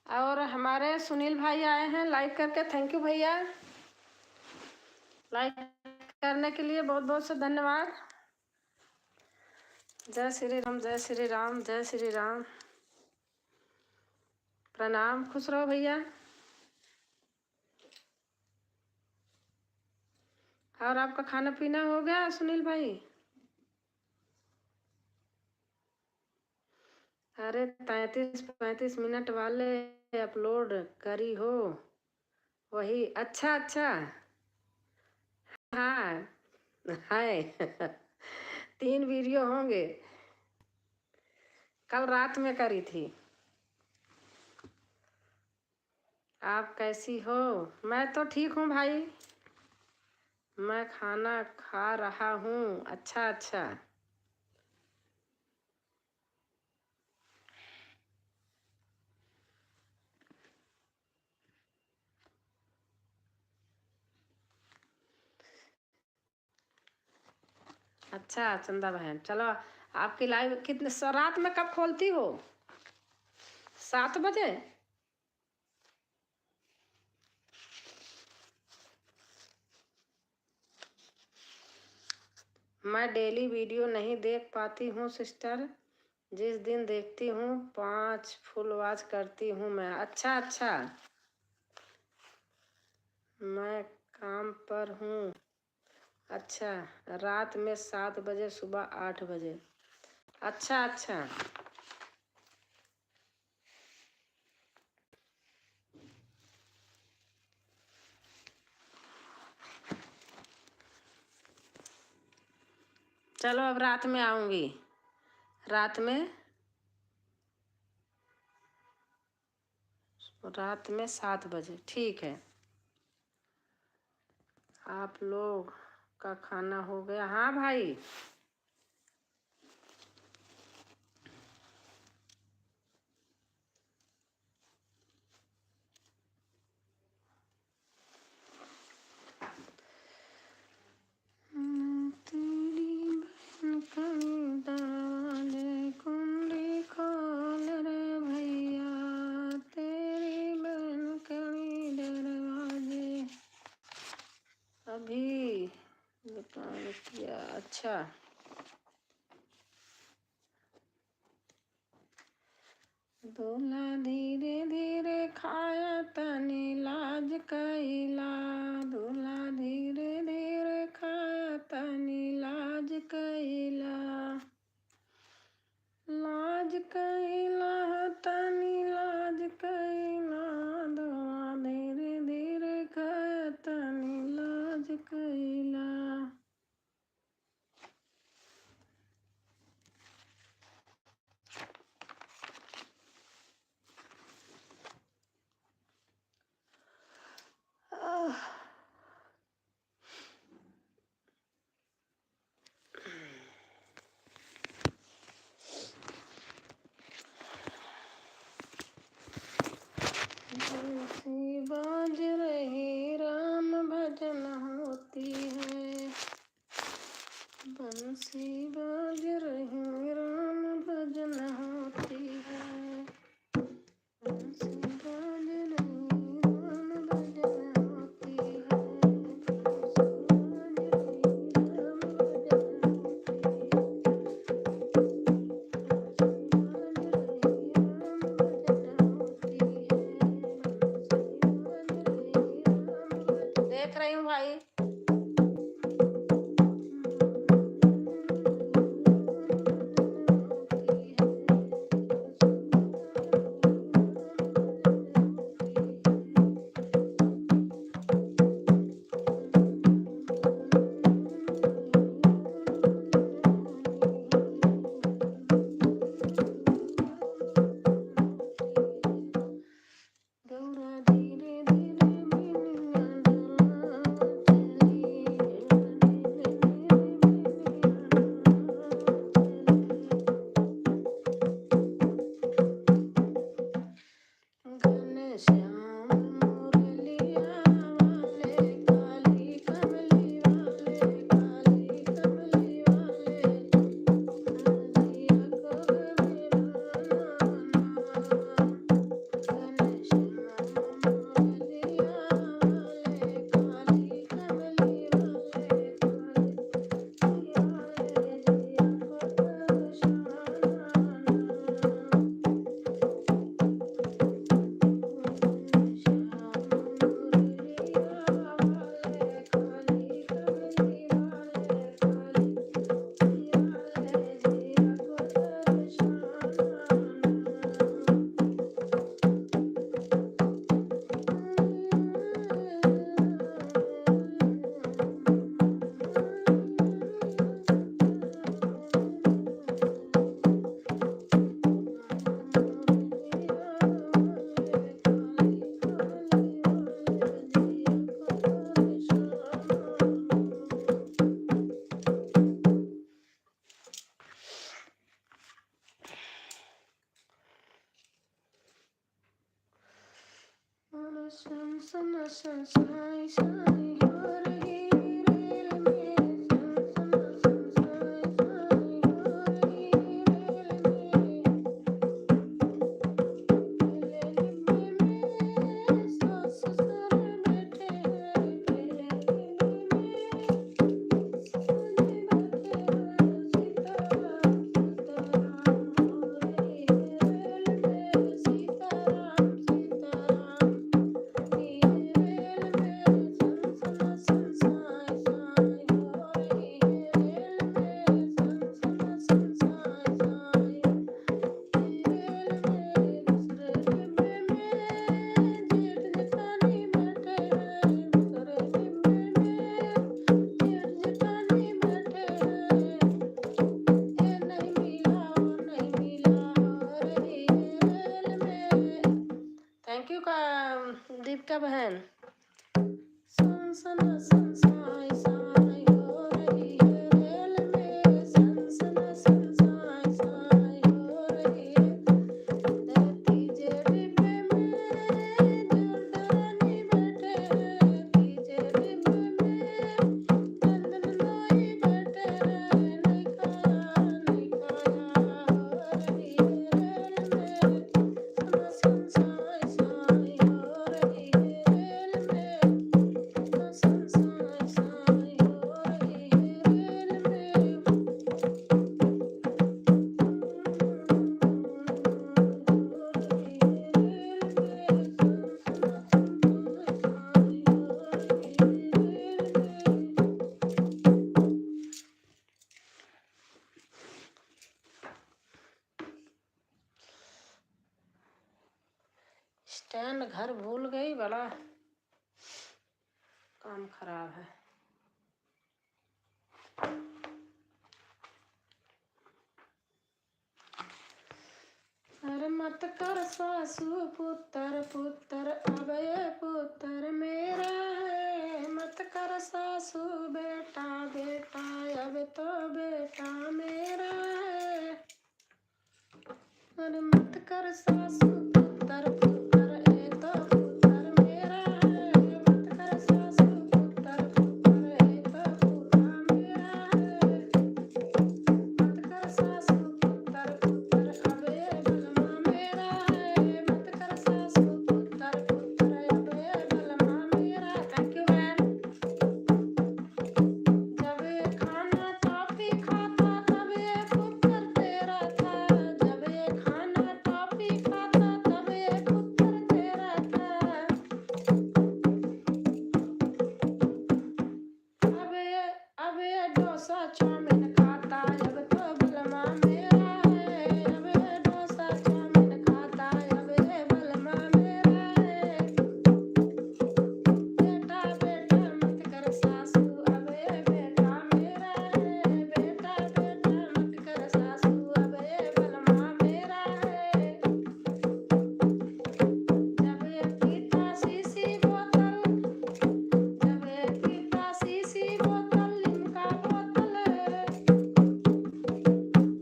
और हमारे सुनील भाई आए हैं लाइक करके, थैंक यू भैया, लाइक करने के लिए बहुत बहुत से धन्यवाद। जय श्री राम, जय श्री राम, जय श्री राम। प्रणाम, खुश रहो भैया। और आपका खाना पीना हो गया सुनील भाई? अरे 33-35 मिनट वाले अपलोड करी हो वही। अच्छा अच्छा, हाँ है 3 वीडियो होंगे। कल रात में करी थी। आप कैसी हो? मैं तो ठीक हूँ भाई, मैं खाना खा रहा हूँ। अच्छा अच्छा, अच्छा चंदा बहन, चलो। आपकी लाइव कितने रात में कब खोलती हो? 7 बजे? मैं डेली वीडियो नहीं देख पाती हूँ सिस्टर, जिस दिन देखती हूँ 5 फुल वॉच करती हूँ मैं। अच्छा अच्छा, मैं काम पर हूँ। अच्छा, रात में 7 बजे, सुबह 8 बजे। अच्छा अच्छा, चलो अब रात में आऊँगी। रात में 7 बजे, ठीक है। आप लोग का खाना हो गया? हाँ भाई। तेरी बहन कहीं दरवाजे कुंडी खोल रे भैया, तेरी बहन कहीं दरवाजे अभी दुकान किया। अच्छा, दूल्हा धीरे धीरे खाया तनी लाज कैला, दूल्हा धीरे धीरे खाया तनी लाज कैला, लाज कैला तनी लाज कैला, दूल्हा धीरे धीरे खाया तनी लाज कैला। सन साई साई हो रही रेल में, सन सन साई साई हो रही रेल में, रेल में सास ससुर बैठे हैं, रेल में ससुर बैठे हैं, सीताराम सीताराम हो रही रेल में, सीताराम सीताराम रेल में, सन सन साई साई हो रही रेल में, सन सन साई साई रेल में, दूसरे डिब्बे में जेठ जेठानी बैठे हैं, दूसरे डिब्बे में जेठ जेठानी बैठे हैं, ये नहीं मिला वो नहीं मिला हो रही रेल में। थैंक यू का दीपिका बहन। सन सन सन साई साई हो रही है रेल में, सन सन सन साई साई हो रही है, तीजे डिब्बे में जोरदारानी बैठे हैं, तीजे डिब्बे में नंदनोई बैठे हैं, नहीं खाया हो रही है रेल में, सन साई साई हो रही है रेल में, सन साई साई हो रही है रेल में, हो रही है रेल में, सन सन साई हो रही है रेल में। स्टैंड घर भूल गई, बड़ा काम खराब है। अरे मत कर सासू पुत्र पुत्र, अब ये पुत्र मेरा है, मत कर सासू बेटा बेटा, अब तो बेटा मेरा है, अरे मत कर सासू पुत्र पुत्र, ये तो पुत्र मेरा है, मत कर सासू पुत्र पुत्र, ये तो पूरा मेरा है, मत कर सासू पुत्र पुत्र, अब ये बलमा मेरा है, मत कर सासू पुत्र पुत्र, अब ये बलमा मेरा। Thank you ma'am. जब ये खाना टॉफी खाता तब ये पुत्र तेरा था, जब ये खाना टॉफी खाता तब ये पुत्र तेरा था, अब ये डोसा चाउमीन खाता, अब तो बलमा मेरा है, अब ये डोसा चाउमीन खाता, अब ये बलमा मेरा है, बेटा बेटा मत कर सासू, अब ये बेटा मेरा है, बेटा बेटा मत कर सासू, अब ये बलमा मेरा है, जब ये पीता सीसी बोतल, जब ये पीता सीसी बोतल लिम्का बोतल,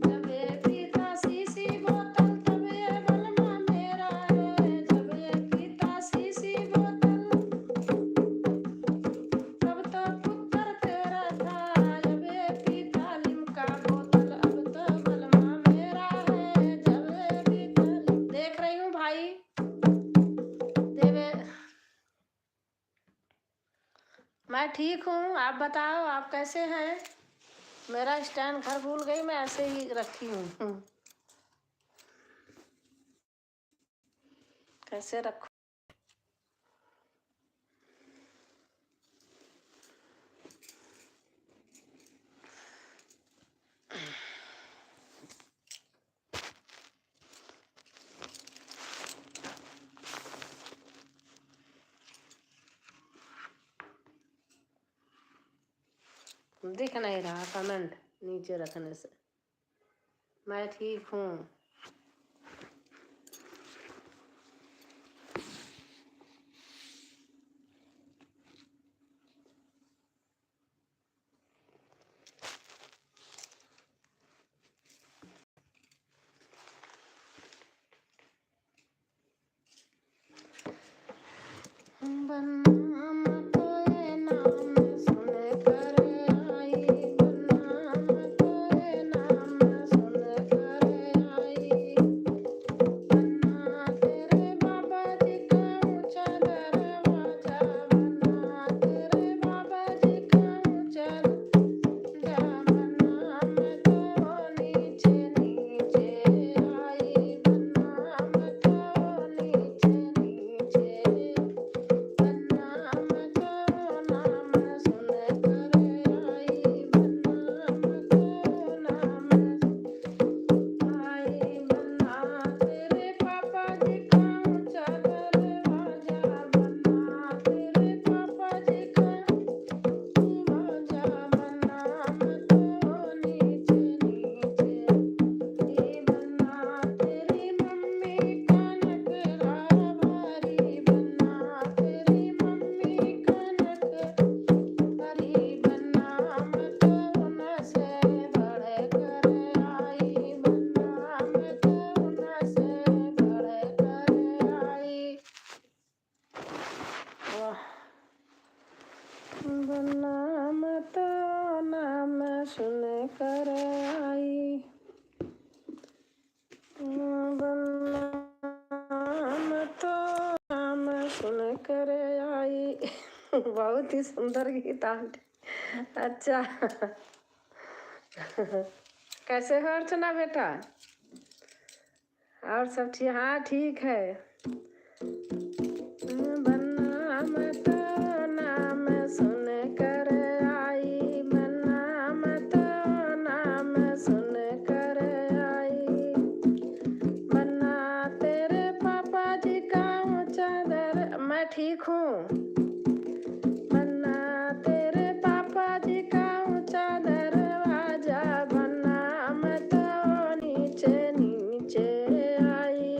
जब ये पीता सीसी बोतल तब ये बलमा मेरा है, जब ये पीता सीसी बोतल तब तो पुत्र तेरा था, जब ये पीता लिम्का बोतल अब तो बलमा मेरा है, जब ये पीता देख रही हूँ भाई देवे। मैं ठीक हूँ, आप बताओ आप कैसे हैं। मेरा स्टैंड घर भूल गई, मैं ऐसे ही रखी हूँ। कैसे रखूँ। दिख नहीं रहा कमेंट नीचे रखने से। मैं ठीक हूँ। बन बहुत ही सुंदर गीत आंटी। अच्छा। कैसे हो अर्चना बेटा? और सब ठीक? हाँ ठीक है। बन्ना मत नाम सुन कर आई, बन्ना मत नाम सुन कर आई, बन्ना तेरे पापा जी का ऊंचा दर। मैं ठीक हूँ। बन्ना तेरे पापा जी का ऊंचा दरवाजा, बन्ना मत नीचे नीचे आई,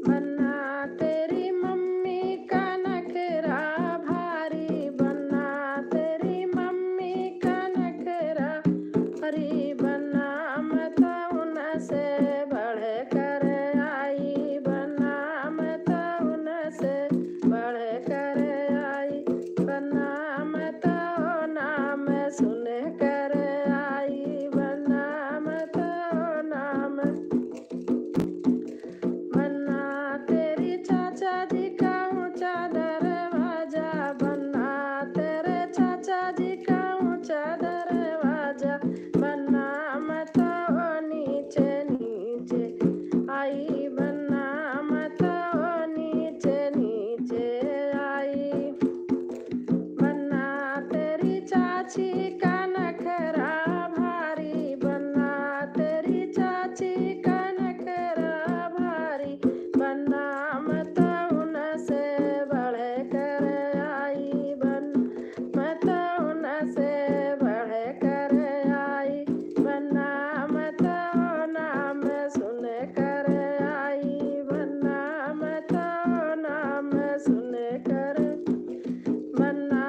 बन्ना तेरी मम्मी का नखरा भारी, बन्ना तेरी मम्मी का नखरा भारी, बन्ना मत उनसे बढ़ कर आई, बन्ना मत उनसे बढ़ कर आई, बन्ना मत नाम सुन कर आई, बन्ना मत नाम, बन्ना तेरी चाचा जी का ऊंचा दरवाजा, बन्ना तेरे चाचा जी का ऊंचा दरवाजा, बन्ना मत नीचे नीचे आई, बन्ना मत नीचे नीचे आई, बन्ना तेरी चाची का नखरा भारी, बन्ना तेरी चाची का नखरा भारी, बन्ना मत उनसे बढ़ कर आई, मत उनसे बढ़ कर आई, बन्ना मत नाम सुन कर आई, बन्ना मत नाम सुन कर, बन्ना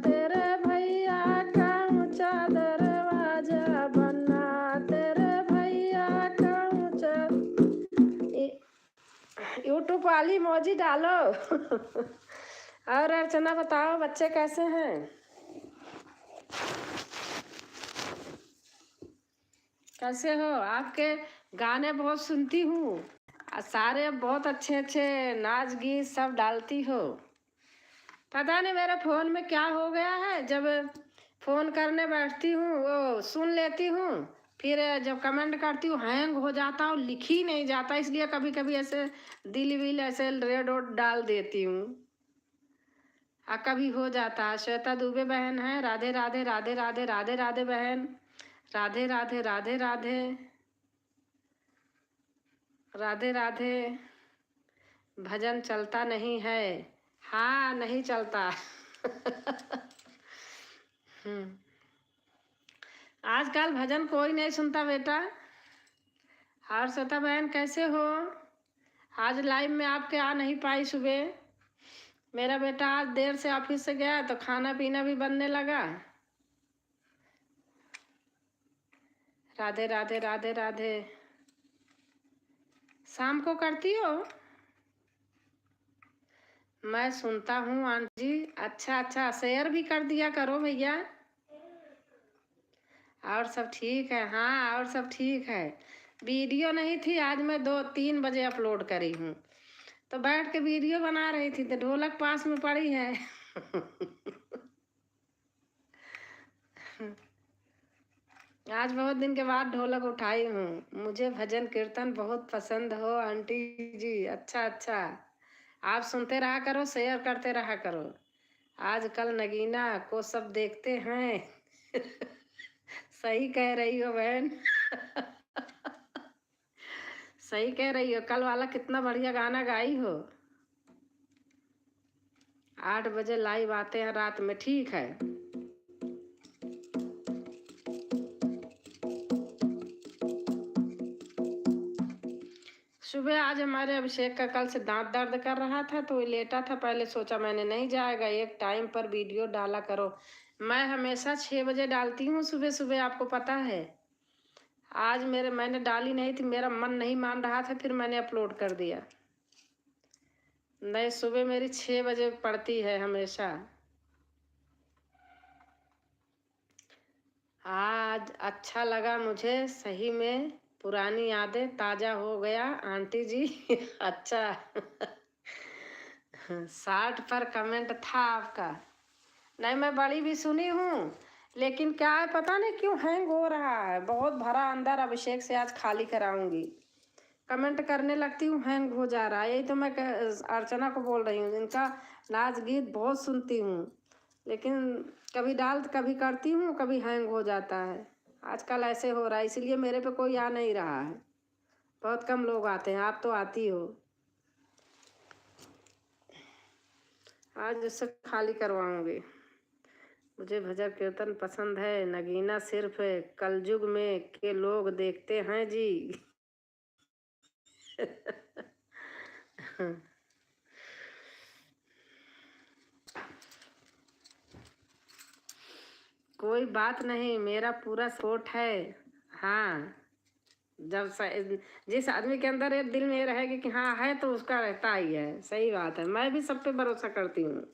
तेरे भैया का ऊंचा दरवाजा, बन्ना तेरे भैया का ऊंचा। यूट्यूब वाली मौजी डालो। और अर्चना बताओ बच्चे कैसे हैं? कैसे हो? आपके गाने बहुत सुनती हूँ, सारे बहुत अच्छे अच्छे नाच गीत सब डालती हो। पता नहीं मेरे फ़ोन में क्या हो गया है, जब फ़ोन करने बैठती हूँ वो सुन लेती हूँ, फिर जब कमेंट करती हूँ हैंग हो जाता और लिख ही नहीं जाता, इसलिए कभी कभी ऐसे दिल विल ऐसे रेड डॉट डाल देती हूँ, कभी हो जाता। श्वेता दुबे बहन है, राधे राधे राधे राधे राधे राधे बहन, राधे राधे राधे राधे राधे राधे। भजन चलता नहीं है? हाँ नहीं चलता। आजकल भजन कोई नहीं सुनता बेटा। और श्वेता बहन कैसे हो? आज लाइव में आपके आ नहीं पाई सुबह। मेरा बेटा आज देर से ऑफिस से गया तो खाना पीना भी बनने लगा। राधे राधे राधे राधे। शाम को करती हो? मैं सुनता हूँ आंटी जी। अच्छा अच्छा, शेयर भी कर दिया करो भैया। और सब ठीक है? हाँ और सब ठीक है। वीडियो नहीं थी आज, मैं 2-3 बजे अपलोड करी हूँ, तो बैठ के वीडियो बना रही थी तो ढोलक पास में पड़ी है। आज बहुत दिन के बाद ढोलक उठाई हूँ। मुझे भजन कीर्तन बहुत पसंद हो आंटी जी। अच्छा अच्छा, आप सुनते रहा करो, शेयर करते रहा करो। आजकल नगीना को सब देखते हैं। सही कह रही हो बहन। सही कह रही हो, कल वाला कितना बढ़िया गाना गाई हो। 8 बजे लाइव आते हैं रात में, ठीक है। सुबह आज हमारे अभिषेक का कल से दांत दर्द कर रहा था तो लेटा था, पहले सोचा मैंने नहीं जाएगा, एक टाइम पर वीडियो डाला करो। मैं हमेशा 6 बजे डालती हूँ सुबह सुबह, आपको पता है। आज मैंने डाली नहीं थी, मेरा मन नहीं मान रहा था, फिर मैंने अपलोड कर दिया। नहीं, सुबह मेरी 6 बजे पड़ती है हमेशा। आज अच्छा लगा मुझे, सही में पुरानी यादें ताज़ा हो गया आंटी जी। अच्छा। 60 पर कमेंट था आपका। नहीं, मैं बड़ी भी सुनी हूँ, लेकिन क्या है पता नहीं क्यों हैंग हो रहा है। बहुत भरा अंदर, अभिषेक से आज खाली कराऊंगी। कमेंट करने लगती हूँ, हैंग हो जा रहा है। यही तो मैं अर्चना को बोल रही हूँ, इनका नाच गीत बहुत सुनती हूँ, लेकिन कभी डाल कभी करती हूँ, कभी हैंग हो जाता है। आजकल ऐसे हो रहा है, इसीलिए मेरे पे कोई आ नहीं रहा है। बहुत कम लोग आते हैं, आप तो आती हो। आज उससे खाली करवाऊंगी। मुझे भजन कीर्तन पसंद है, नगीना सिर्फ कलयुग में के लोग देखते हैं जी। कोई बात नहीं, मेरा पूरा सपोर्ट है। हाँ, जब जिस आदमी के अंदर एक दिल में ये रहेगी कि हाँ है, तो उसका रहता ही है। सही बात है, मैं भी सब पे भरोसा करती हूँ।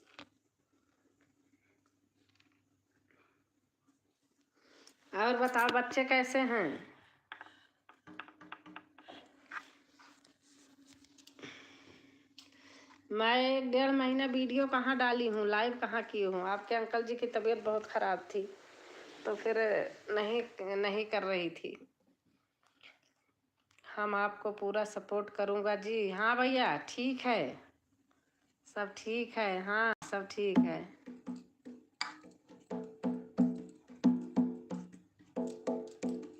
और बताओ, बच्चे कैसे हैं? मैं 1.5 महीना वीडियो कहाँ डाली हूँ, लाइव कहाँ की हूँ। आपके अंकल जी की तबीयत बहुत ख़राब थी, तो फिर नहीं नहीं कर रही थी। हम आपको पूरा सपोर्ट करूँगा जी। हाँ भैया, ठीक है, सब ठीक है। हाँ, सब ठीक है।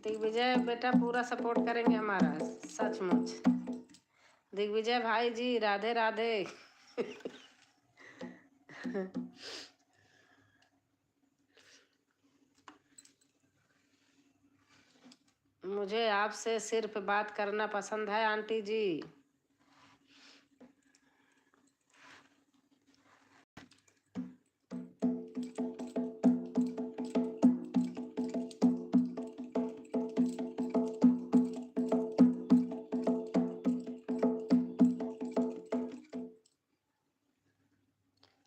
दिग्विजय बेटा पूरा सपोर्ट करेंगे हमारा, सचमुच। दिग्विजय भाई जी, राधे राधे। मुझे आपसे सिर्फ बात करना पसंद है आंटी जी।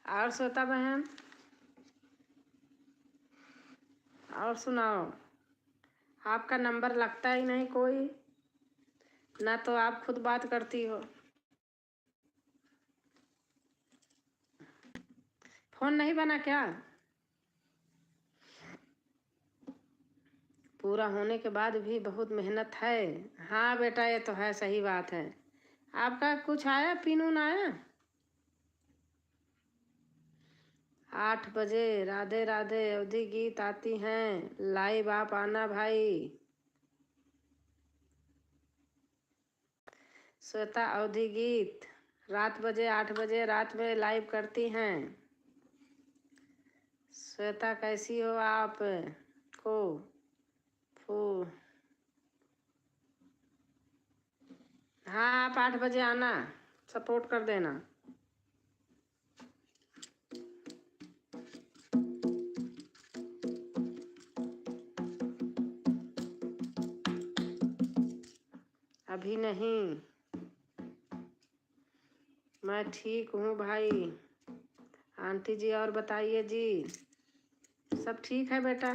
और श्वेता बहन, और सुनाओ। आपका नंबर लगता ही नहीं कोई, ना तो आप खुद बात करती हो। फोन नहीं बना क्या? पूरा होने के बाद भी बहुत मेहनत है। हाँ बेटा, ये तो है, सही बात है। आपका कुछ आया, पिन उन आया? 8 बजे राधे राधे अवधि गीत आती हैं लाइव, आप आना भाई। श्वेता अवधि गीत रात बजे 8 बजे रात में लाइव करती हैं। श्वेता कैसी हो आप को फू हाँ, आप 8 बजे आना, सपोर्ट कर देना। अभी नहीं, मैं ठीक हूँ भाई। आंटी जी और बताइए जी। सब ठीक है बेटा।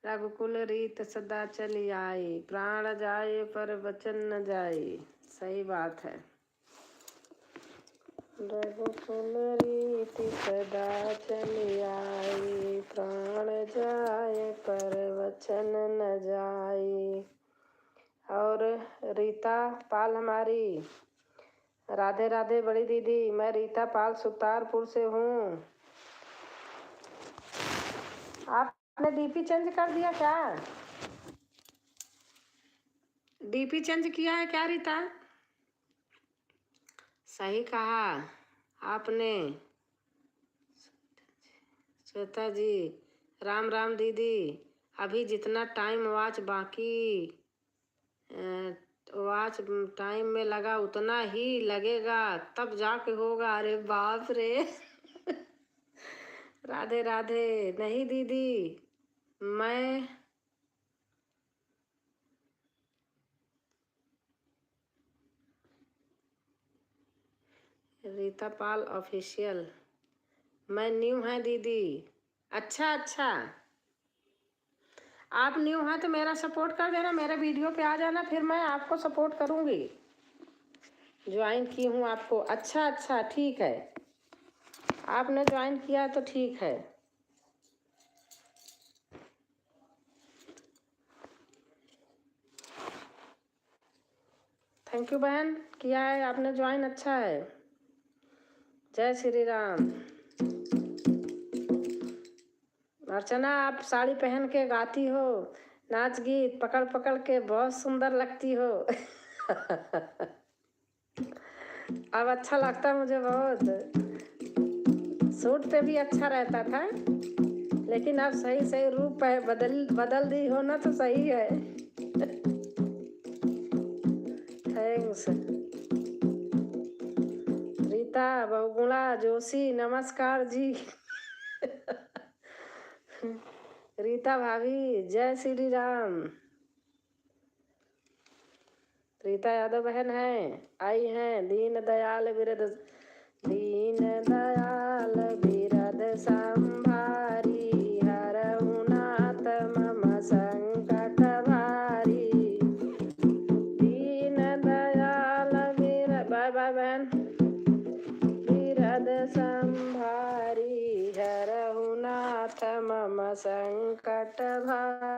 रघुकुल रीत सदा चली आई, प्राण जाए पर वचन न जाए। सही बात है। रघुकुल रीत सदा चली आई, प्राण जाए पर वचन न जाए। और रीता पाल हमारी, राधे राधे बड़ी दीदी। मैं रीता पाल सुल्तानपुर से हूँ। आपने डीपी चेंज कर दिया क्या? डीपी चेंज किया है क्या रीता? सही कहा आपने श्वेता जी। राम राम दीदी। अभी जितना टाइम वॉच टाइम में लगा, उतना ही लगेगा, तब जाके होगा। अरे बाप रे। राधे राधे। नहीं दीदी, मैं रीता पाल ऑफिशियल, मैं न्यू है दीदी। अच्छा अच्छा, आप न्यू हैं तो मेरा सपोर्ट कर देना, मेरे वीडियो पे आ जाना, फिर मैं आपको सपोर्ट करूँगी। ज्वाइन की हूँ आपको। अच्छा अच्छा, ठीक है, आपने ज्वाइन किया तो ठीक है। थैंक यू बहन, किया है आपने ज्वाइन, अच्छा है। जय श्री राम। अर्चना, आप साड़ी पहन के गाती हो, नाच गीत पकड़ पकड़ के, बहुत सुंदर लगती हो। अब अच्छा लगता मुझे बहुत। सूट पे भी अच्छा रहता था, लेकिन अब सही सही रूप है, बदल दी हो ना तो सही है। थैंक्स। रीता बहुगुणा जोशी, नमस्कार जी। रीता भाभी, जय श्री राम। रीता यादव बहन है, आई हैं। दीन दयाल बिरद संभारी, हरहु नाथ मम संकट भारी। दीन दयाल बिरद, बाय बाय बहन। बिरद संभारी, हरहु नाथ मम संकट भारी।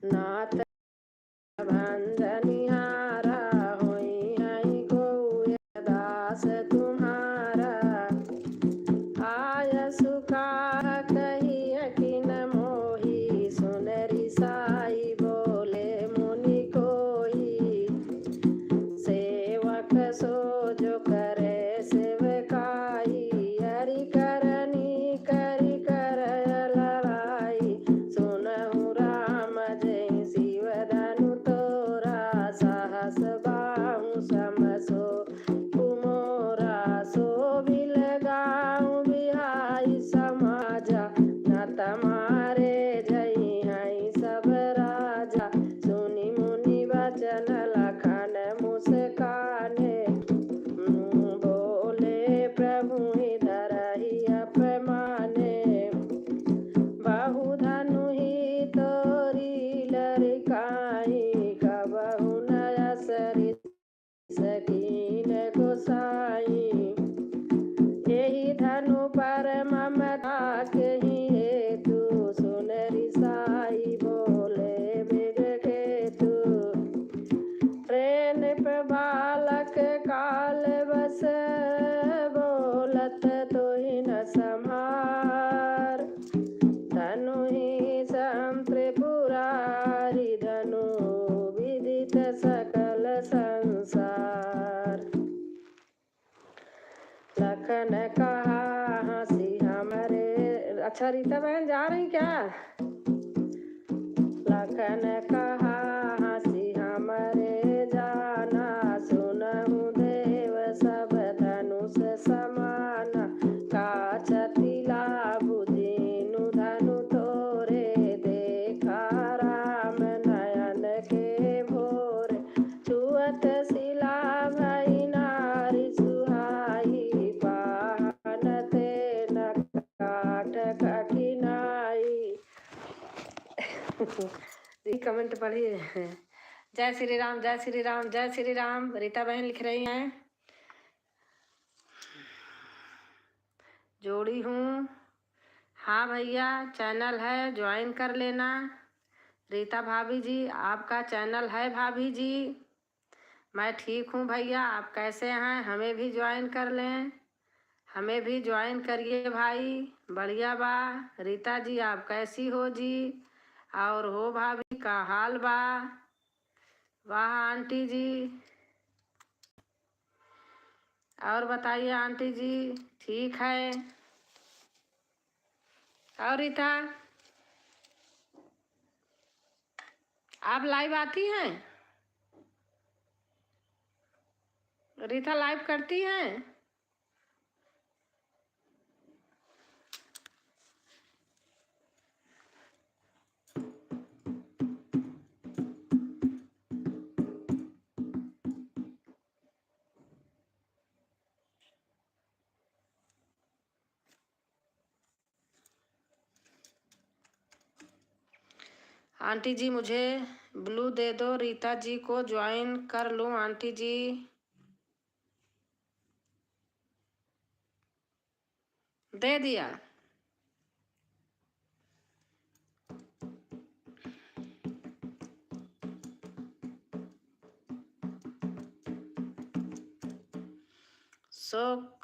नाथ भंजनिहारा, होई हई को दास तुम्हारा। आय सुखा कही किन मोही, सुन रिसाई बोले मुनि कोई। सेवक सो जो करे सेवकाई, हरि करनी करि कर लड़ाई। सुनहु राम जय शिव धनु तोरा, सहस बाहु सम सो कुमोरा। सो बिल गाऊं बिहाई समाजा, न तमारे जई हई सब राजा। सुनि मुनि वचन लखन मुस्काने, बोले प्रभु धरहि अपमाने। बहु धनु ही तोरी लरिकाई, कबहु न सरि सकीन गोसाई। यही धनु पर ममता कही हेतु, सुन रिसाई बोले बिग केतु। ट्रेन पे बालक काल बस, बोलत तोहि न संहार। धनु ही सम त्रिपुरारी, धनु विदित सकल संसार। लखन कहा हंसी हमरे, अच्छा रीता बहन जा रही क्या? लखन कहा हंसी हमरे जाना, सुनहु देव सब धनुष समाना। काचति लाभु दीनु धनु तोरे, देखा राम नयन के भोरे। छुअत शिला भई नारी सुहाई, पाहन ते न काठ कठिनाई। कमेंट पढ़िए। जय श्री राम, जय श्री राम, जय श्री राम। रीता बहन लिख रही हैं, जोड़ी हूँ। हाँ भैया, चैनल है, ज्वाइन कर लेना। रीता भाभी जी, आपका चैनल है भाभी जी। मैं ठीक हूँ भैया, आप कैसे हैं? हमें भी ज्वाइन कर लें, हमें भी ज्वाइन करिए भाई, बढ़िया बा। रीता जी, आप कैसी हो जी? और हो भाभी का हाल बा? वाह आंटी जी, और बताइए आंटी जी, ठीक है? और रीता, आप लाइव आती हैं? रीता लाइव करती हैं? आंटी जी मुझे ब्लू दे दो, रीता जी को ज्वाइन कर लूँ आंटी जी। दे दिया।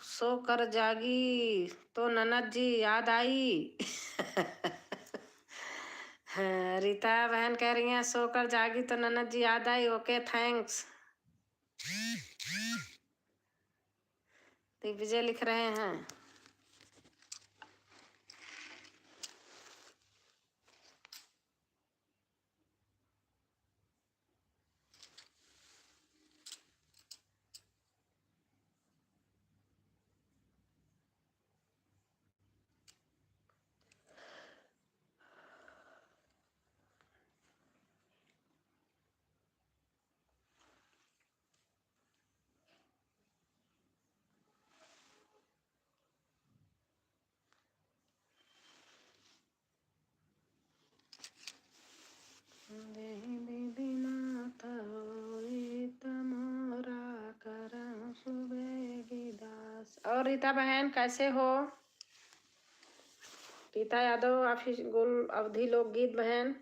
सो कर जागी तो ननद जी याद आई। हाँ, रीता बहन कह रही हैं सो कर जागी तो ननद जी याद आई। Okay thanks. दिग्विजय लिख रहे हैं और रीता बहन कैसे हो? रीता यादव ऑफिस गुल अवधि लोकगीत बहन।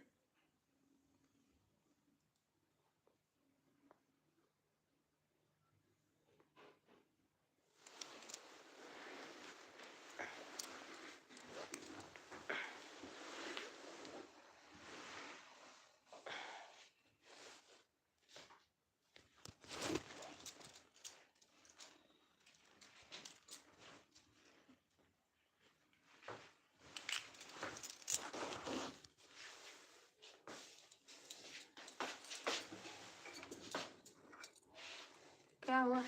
क्या हुआ?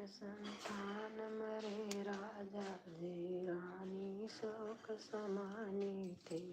संतान मरे राजा जी रानी शोक समानी थे।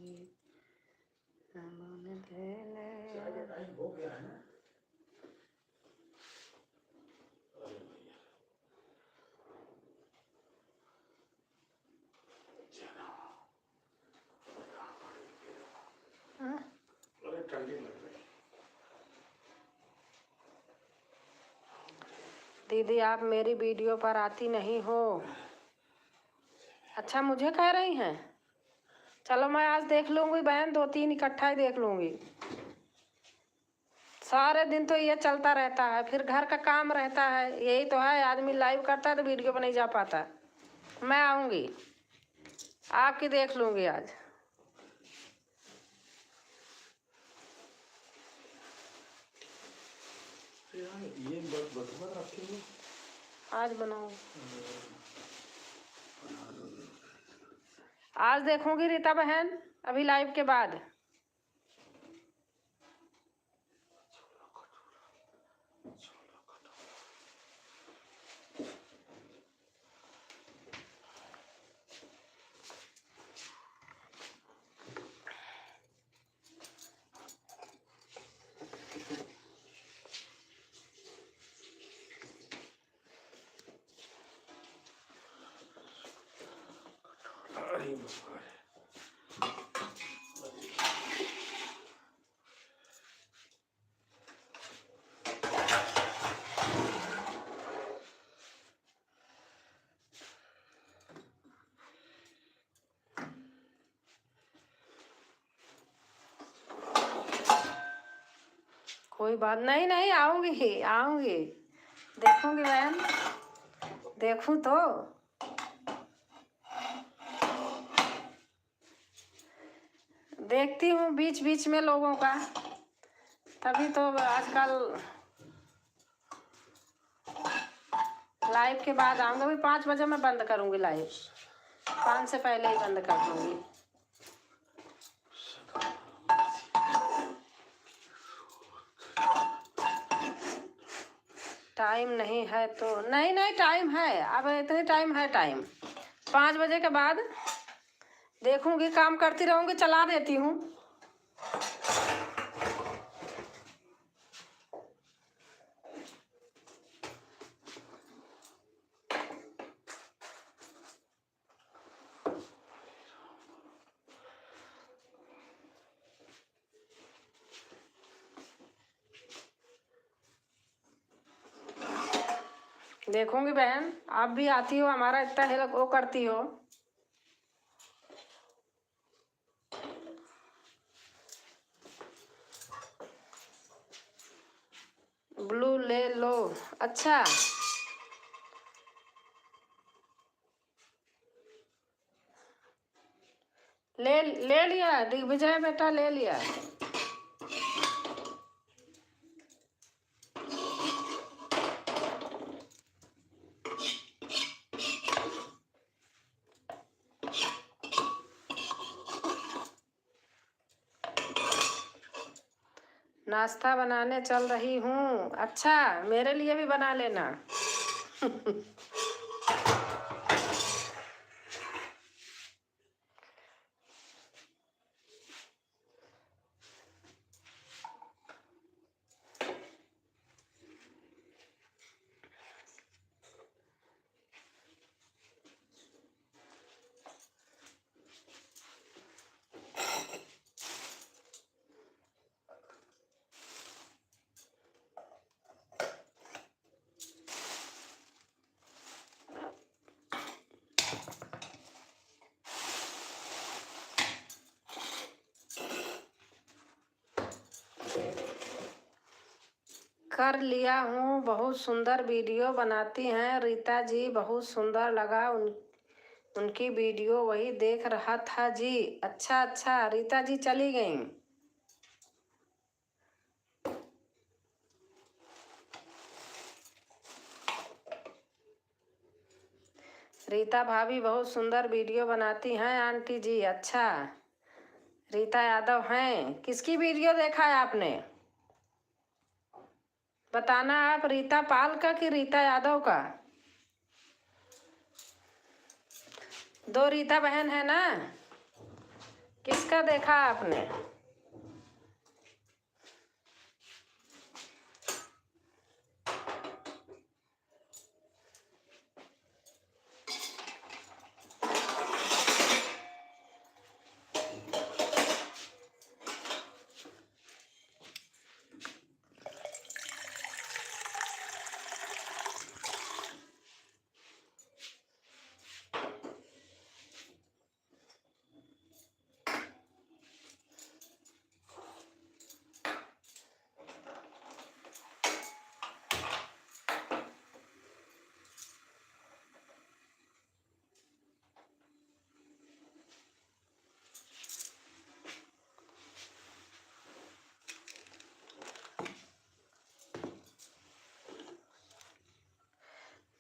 दीदी आप मेरी वीडियो पर आती नहीं हो। अच्छा मुझे कह रही हैं? चलो मैं आज देख लूँगी बहन, 2-3 इकट्ठा ही देख लूँगी। सारे दिन तो ये चलता रहता है, फिर घर का काम रहता है, यही तो है। आदमी लाइव करता है तो वीडियो पर नहीं जा पाता। मैं आऊँगी, आपकी देख लूँगी आज। ये आज बनाऊँ, आज देखूंगी रीता बहन अभी लाइव के बाद। कोई बात नहीं, नहीं आऊंगी आऊंगी, देखूंगी बहन, देखूं तो। देखती हूँ बीच बीच में लोगों का, तभी तो आजकल लाइव के बाद आऊँगा। अभी 5 बजे मैं बंद करूँगी लाइव, 5 से पहले ही बंद कर दूँगी। टाइम नहीं है तो नहीं टाइम है, अब इतने टाइम है। टाइम 5 बजे के बाद देखूंगी, काम करती रहूंगी, चला देती हूँ। देखूंगी बहन, आप भी आती हो, हमारा इतना हेल्प वो करती हो। ब्लू ले लो। अच्छा, ले ले लिया दिग्विजय बेटा, ले लिया। नाश्ता बनाने चल रही हूँ। अच्छा, मेरे लिए भी बना लेना। कर लिया हूँ। बहुत सुंदर वीडियो बनाती हैं रीता जी, बहुत सुंदर लगा उनकी वीडियो, वही देख रहा था जी। अच्छा अच्छा, रीता जी चली गई। रीता भाभी बहुत सुंदर वीडियो बनाती हैं आंटी जी। अच्छा, रीता यादव हैं। किसकी वीडियो देखा है आपने? बताना आप, रीता पाल का कि रीता यादव का? दो रीता बहन है ना, किसका देखा आपने?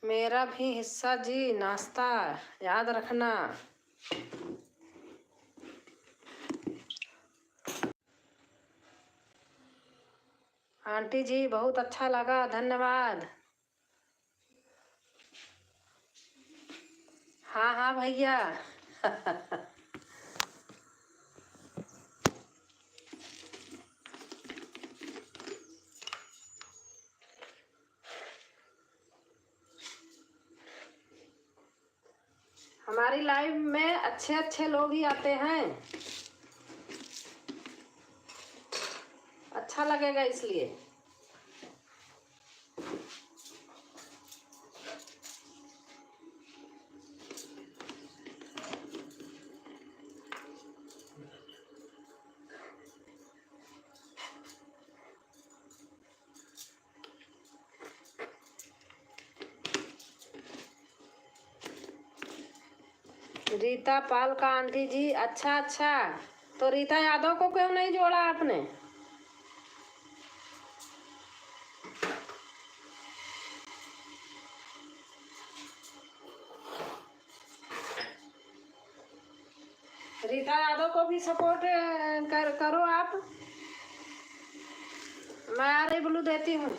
मेरा भी हिस्सा जी, नाश्ता याद रखना। आंटी जी बहुत अच्छा लगा, धन्यवाद। हाँ हाँ भैया। हमारी लाइव में अच्छे अच्छे लोग ही आते हैं, अच्छा लगेगा इसलिए। रीता पाल का आंटी जी, अच्छा अच्छा, तो रीता यादव को क्यों नहीं जोड़ा आपने? रीता यादव को भी सपोर्ट करो आप। मैं आ रही ब्लू देती हूँ।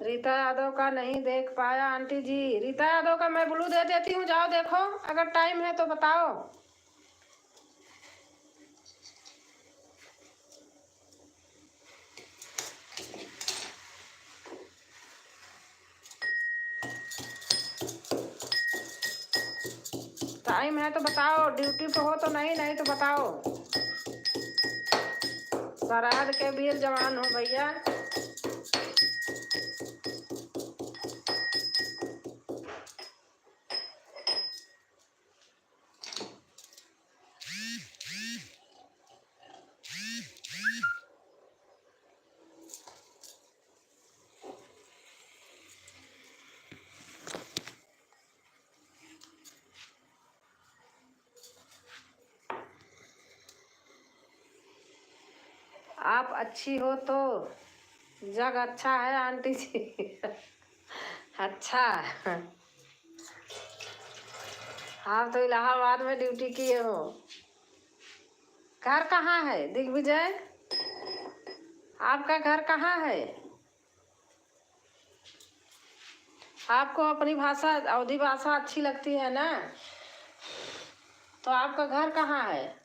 रीता यादव का नहीं देख पाया आंटी जी। रीता यादव का मैं ब्लू दे देती हूँ, जाओ देखो, अगर टाइम है तो बताओ। टाइम है तो बताओ, ड्यूटी पे हो तो नहीं, नहीं तो बताओ। सरहद के वीर जवान हो भैया। आप अच्छी हो तो जग अच्छा है आंटी जी। अच्छा, आप तो इलाहाबाद में ड्यूटी किए हो। घर कहाँ है दिग्विजय? आपका घर कहाँ है? आपको अपनी भाषा अवधी भाषा अच्छी लगती है ना, तो आपका घर कहाँ है?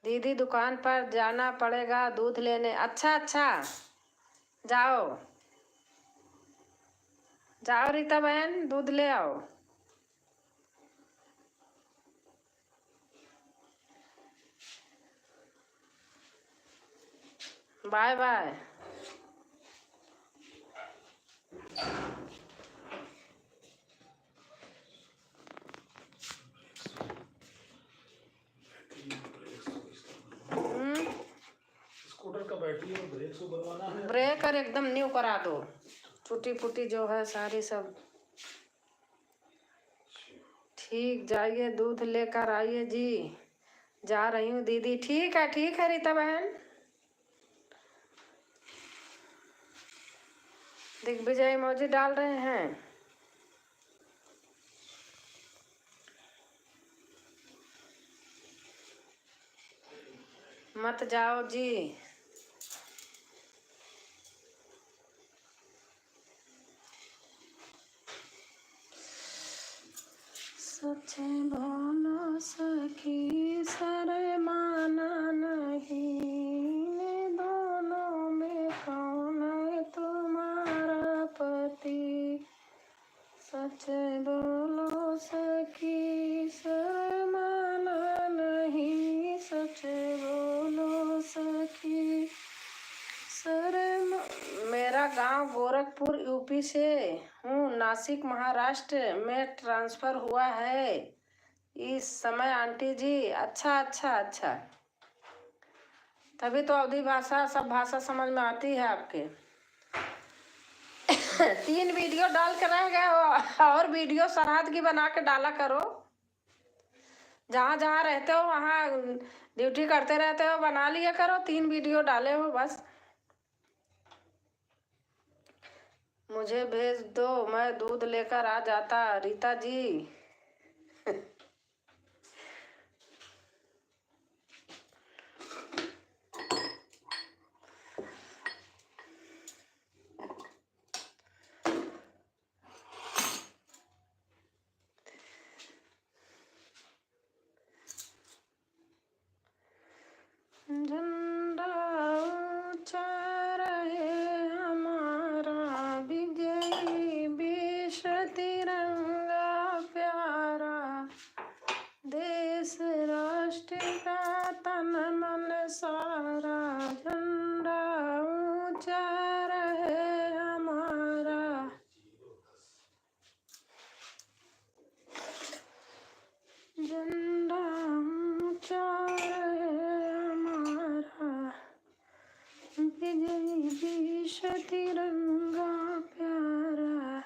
दीदी दुकान पर जाना पड़ेगा दूध लेने। अच्छा अच्छा, जाओ जाओ रीता बहन, दूध ले आओ। Bye bye. स्कूटर का बैटरी और ब्रेक से बनवाना है। ब्रेकर एकदम न्यू करा दो, टूटी फूटी जो है सारी सब। ठीक, जाइए दूध लेकर आइए जी। जा रही हूँ दीदी। ठीक है रीता बहन। दिग्विजय इमोजी डाल रहे हैं। मत जाओ जी। सच बोलो सखी शर्माना नहीं, दोनों में कौन है तुम्हारा पति? सच बोलो सखी शर्माना नहीं, सच बोलो सखी शर्म। मेरा गांव गोरखपुर यूपी से हूँ, नासिक महाराष्ट्र में ट्रांसफ़र हुआ है इस समय आंटी जी। अच्छा अच्छा अच्छा, तभी तो अवधी भाषा सब भाषा समझ में आती है आपके। 3 वीडियो डाल कर रह गए हो, और वीडियो सरहद की बना के डाला करो। जहाँ जहाँ रहते हो वहाँ ड्यूटी करते रहते हो, बना लिया करो। 3 वीडियो डाले हो बस। मुझे भेज दो, मैं दूध लेकर आ जाता रीता जी। झंडा ऊंचा रहे हमारा, विजयी विश्व तिरंगा प्यारा, देश राष्ट्र का तन मन सारा, झंडा ऊंचा रहे हमारा। झंडा ऊंचा रहे हमारा, विजयी विश्व तिरंगा प्यारा।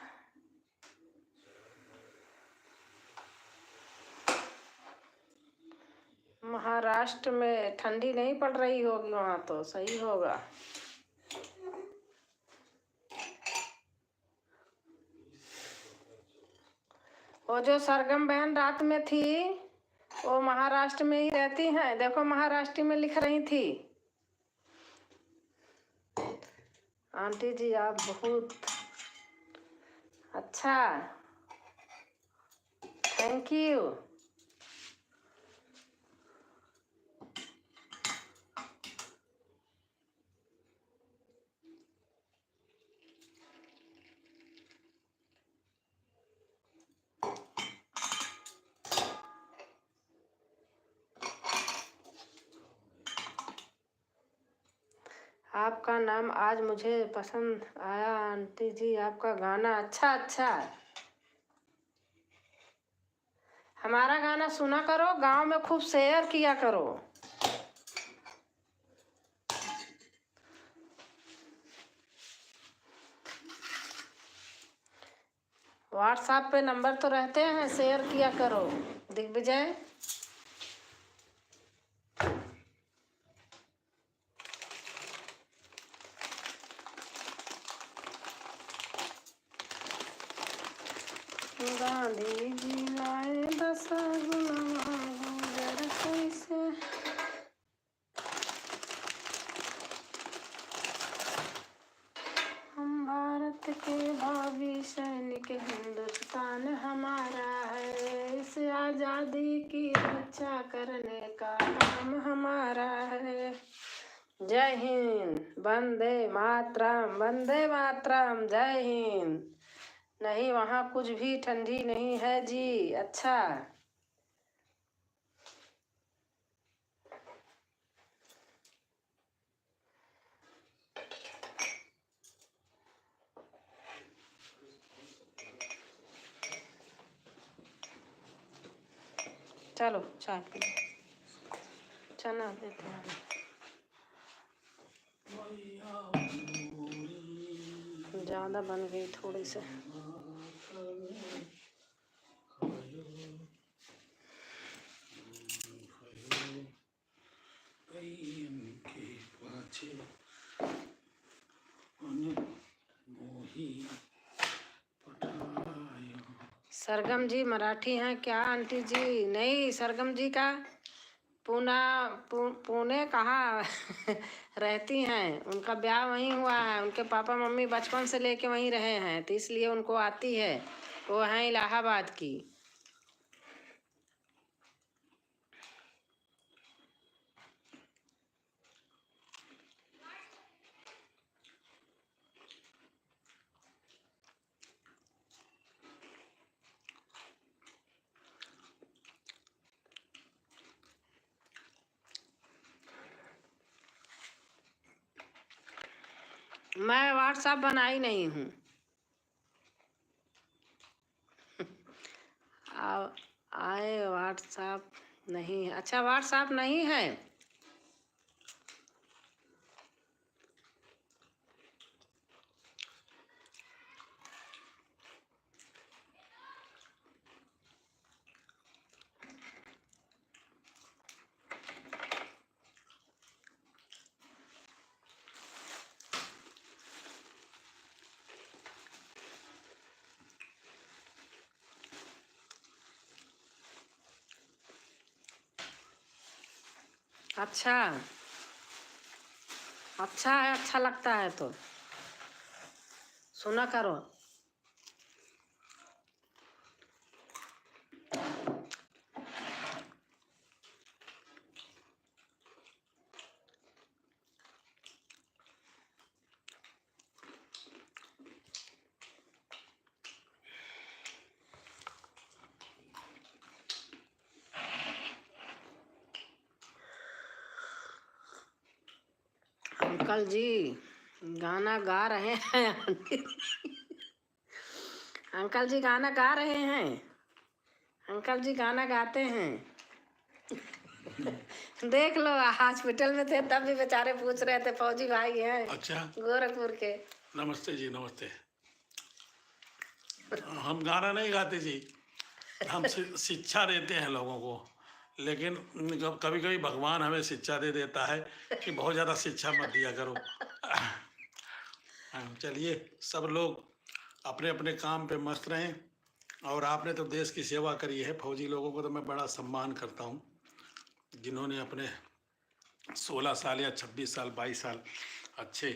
महाराष्ट्र में ठंडी नहीं पड़ रही होगी, वहाँ तो सही होगा। वो जो सरगम बहन रात में थी, वो महाराष्ट्र में ही रहती हैं, देखो महाराष्ट्र में लिख रही थी। आंटी जी आप बहुत अच्छा, थैंक यू। आपका नाम आज मुझे पसंद आया आंटी जी, आपका गाना अच्छा अच्छा। हमारा गाना सुना करो, गांव में खूब शेयर किया करो। व्हाट्सएप पे नंबर तो रहते हैं, शेयर किया करो। दिग्विजय गांधी जी लाए 10 गुना गुजर कैसे। हम भारत के भावी सैनिक, हिंदुस्तान हमारा है, इस आजादी की रक्षा करने का काम हमारा है। जय हिंद, वंदे मातरम, वंदे मातरम, जय हिंद। नहीं वहाँ कुछ भी ठंडी नहीं है जी। अच्छा चलो चाय पी, चना देते हैं। ज़्यादा बन गई थोड़ी से। सरगम जी मराठी हैं क्या आंटी जी? नहीं, सरगम जी का पुणे कहाँ रहती हैं, उनका ब्याह वहीं हुआ है, उनके पापा मम्मी बचपन से लेके वहीं रहे हैं, तो इसलिए उनको आती है। वो हैं इलाहाबाद की। मैं व्हाट्सएप बनाई नहीं हूँ। आए व्हाट्सएप नहीं है। अच्छा व्हाट्सएप नहीं है। अच्छा अच्छा है, अच्छा लगता है तो सुना करो। अंकल जी गाना गा रहे हैं अंकल जी गाना गा रहे हैं। अंकल जी गाना गाते हैं देख लो, हॉस्पिटल में थे तब भी बेचारे पूछ रहे थे, फौजी भाई हैं। अच्छा, गोरखपुर के। नमस्ते जी, नमस्ते। हम गाना नहीं गाते जी, हम शिक्षा देते हैं लोगों को, लेकिन कभी कभी भगवान हमें शिक्षा दे देता है कि बहुत ज़्यादा शिक्षा मत दिया करो। चलिए सब लोग अपने अपने काम पे मस्त रहें, और आपने तो देश की सेवा करी है। फौजी लोगों को तो मैं बड़ा सम्मान करता हूँ, जिन्होंने अपने 16 साल या 26 साल 22 साल अच्छे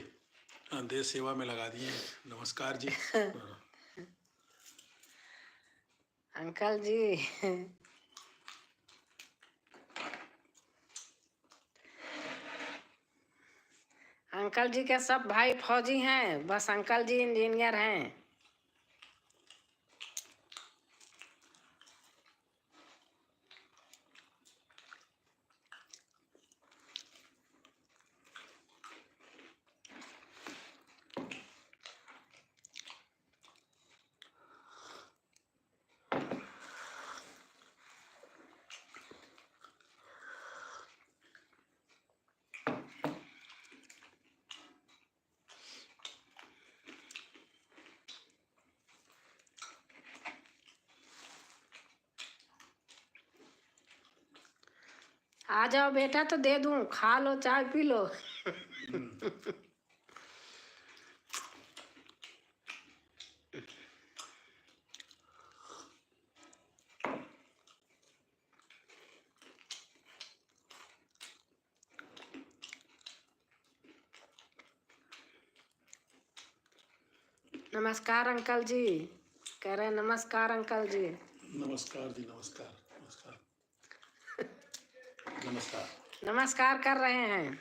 देश सेवा में लगा दिए हैं। नमस्कार जी। अंकल जी अंकल जी के सब भाई फौजी हैं, बस अंकल जी इंजीनियर हैं। आ जाओ बेटा तो दे दूं, खा लो, चाय पी लो। नमस्कार अंकल जी, कह रहे नमस्कार अंकल जी। नमस्कार जी, नमस्कार नमस्कार नमस्कार। नमस्कार कर रहे हैं।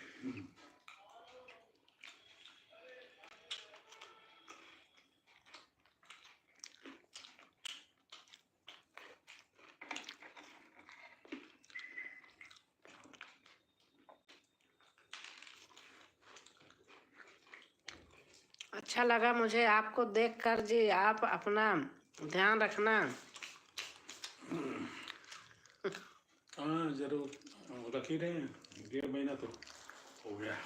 अच्छा लगा मुझे आपको देखकर जी। आप अपना ध्यान रखना। हाँ जरूर, रख ही रहे हैं। 1.5 महीना तो हो गया।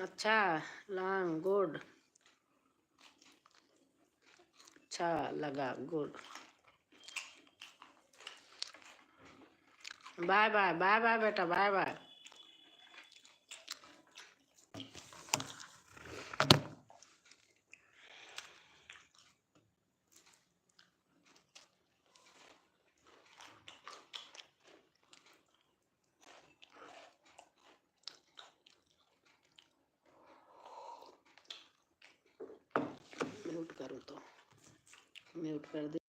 अच्छा, लॉन्ग गुड, अच्छा लगा, good. Bye bye, bye bye बेटा, बाय बाय। म्यूट करूँ तो म्यूट कर दे।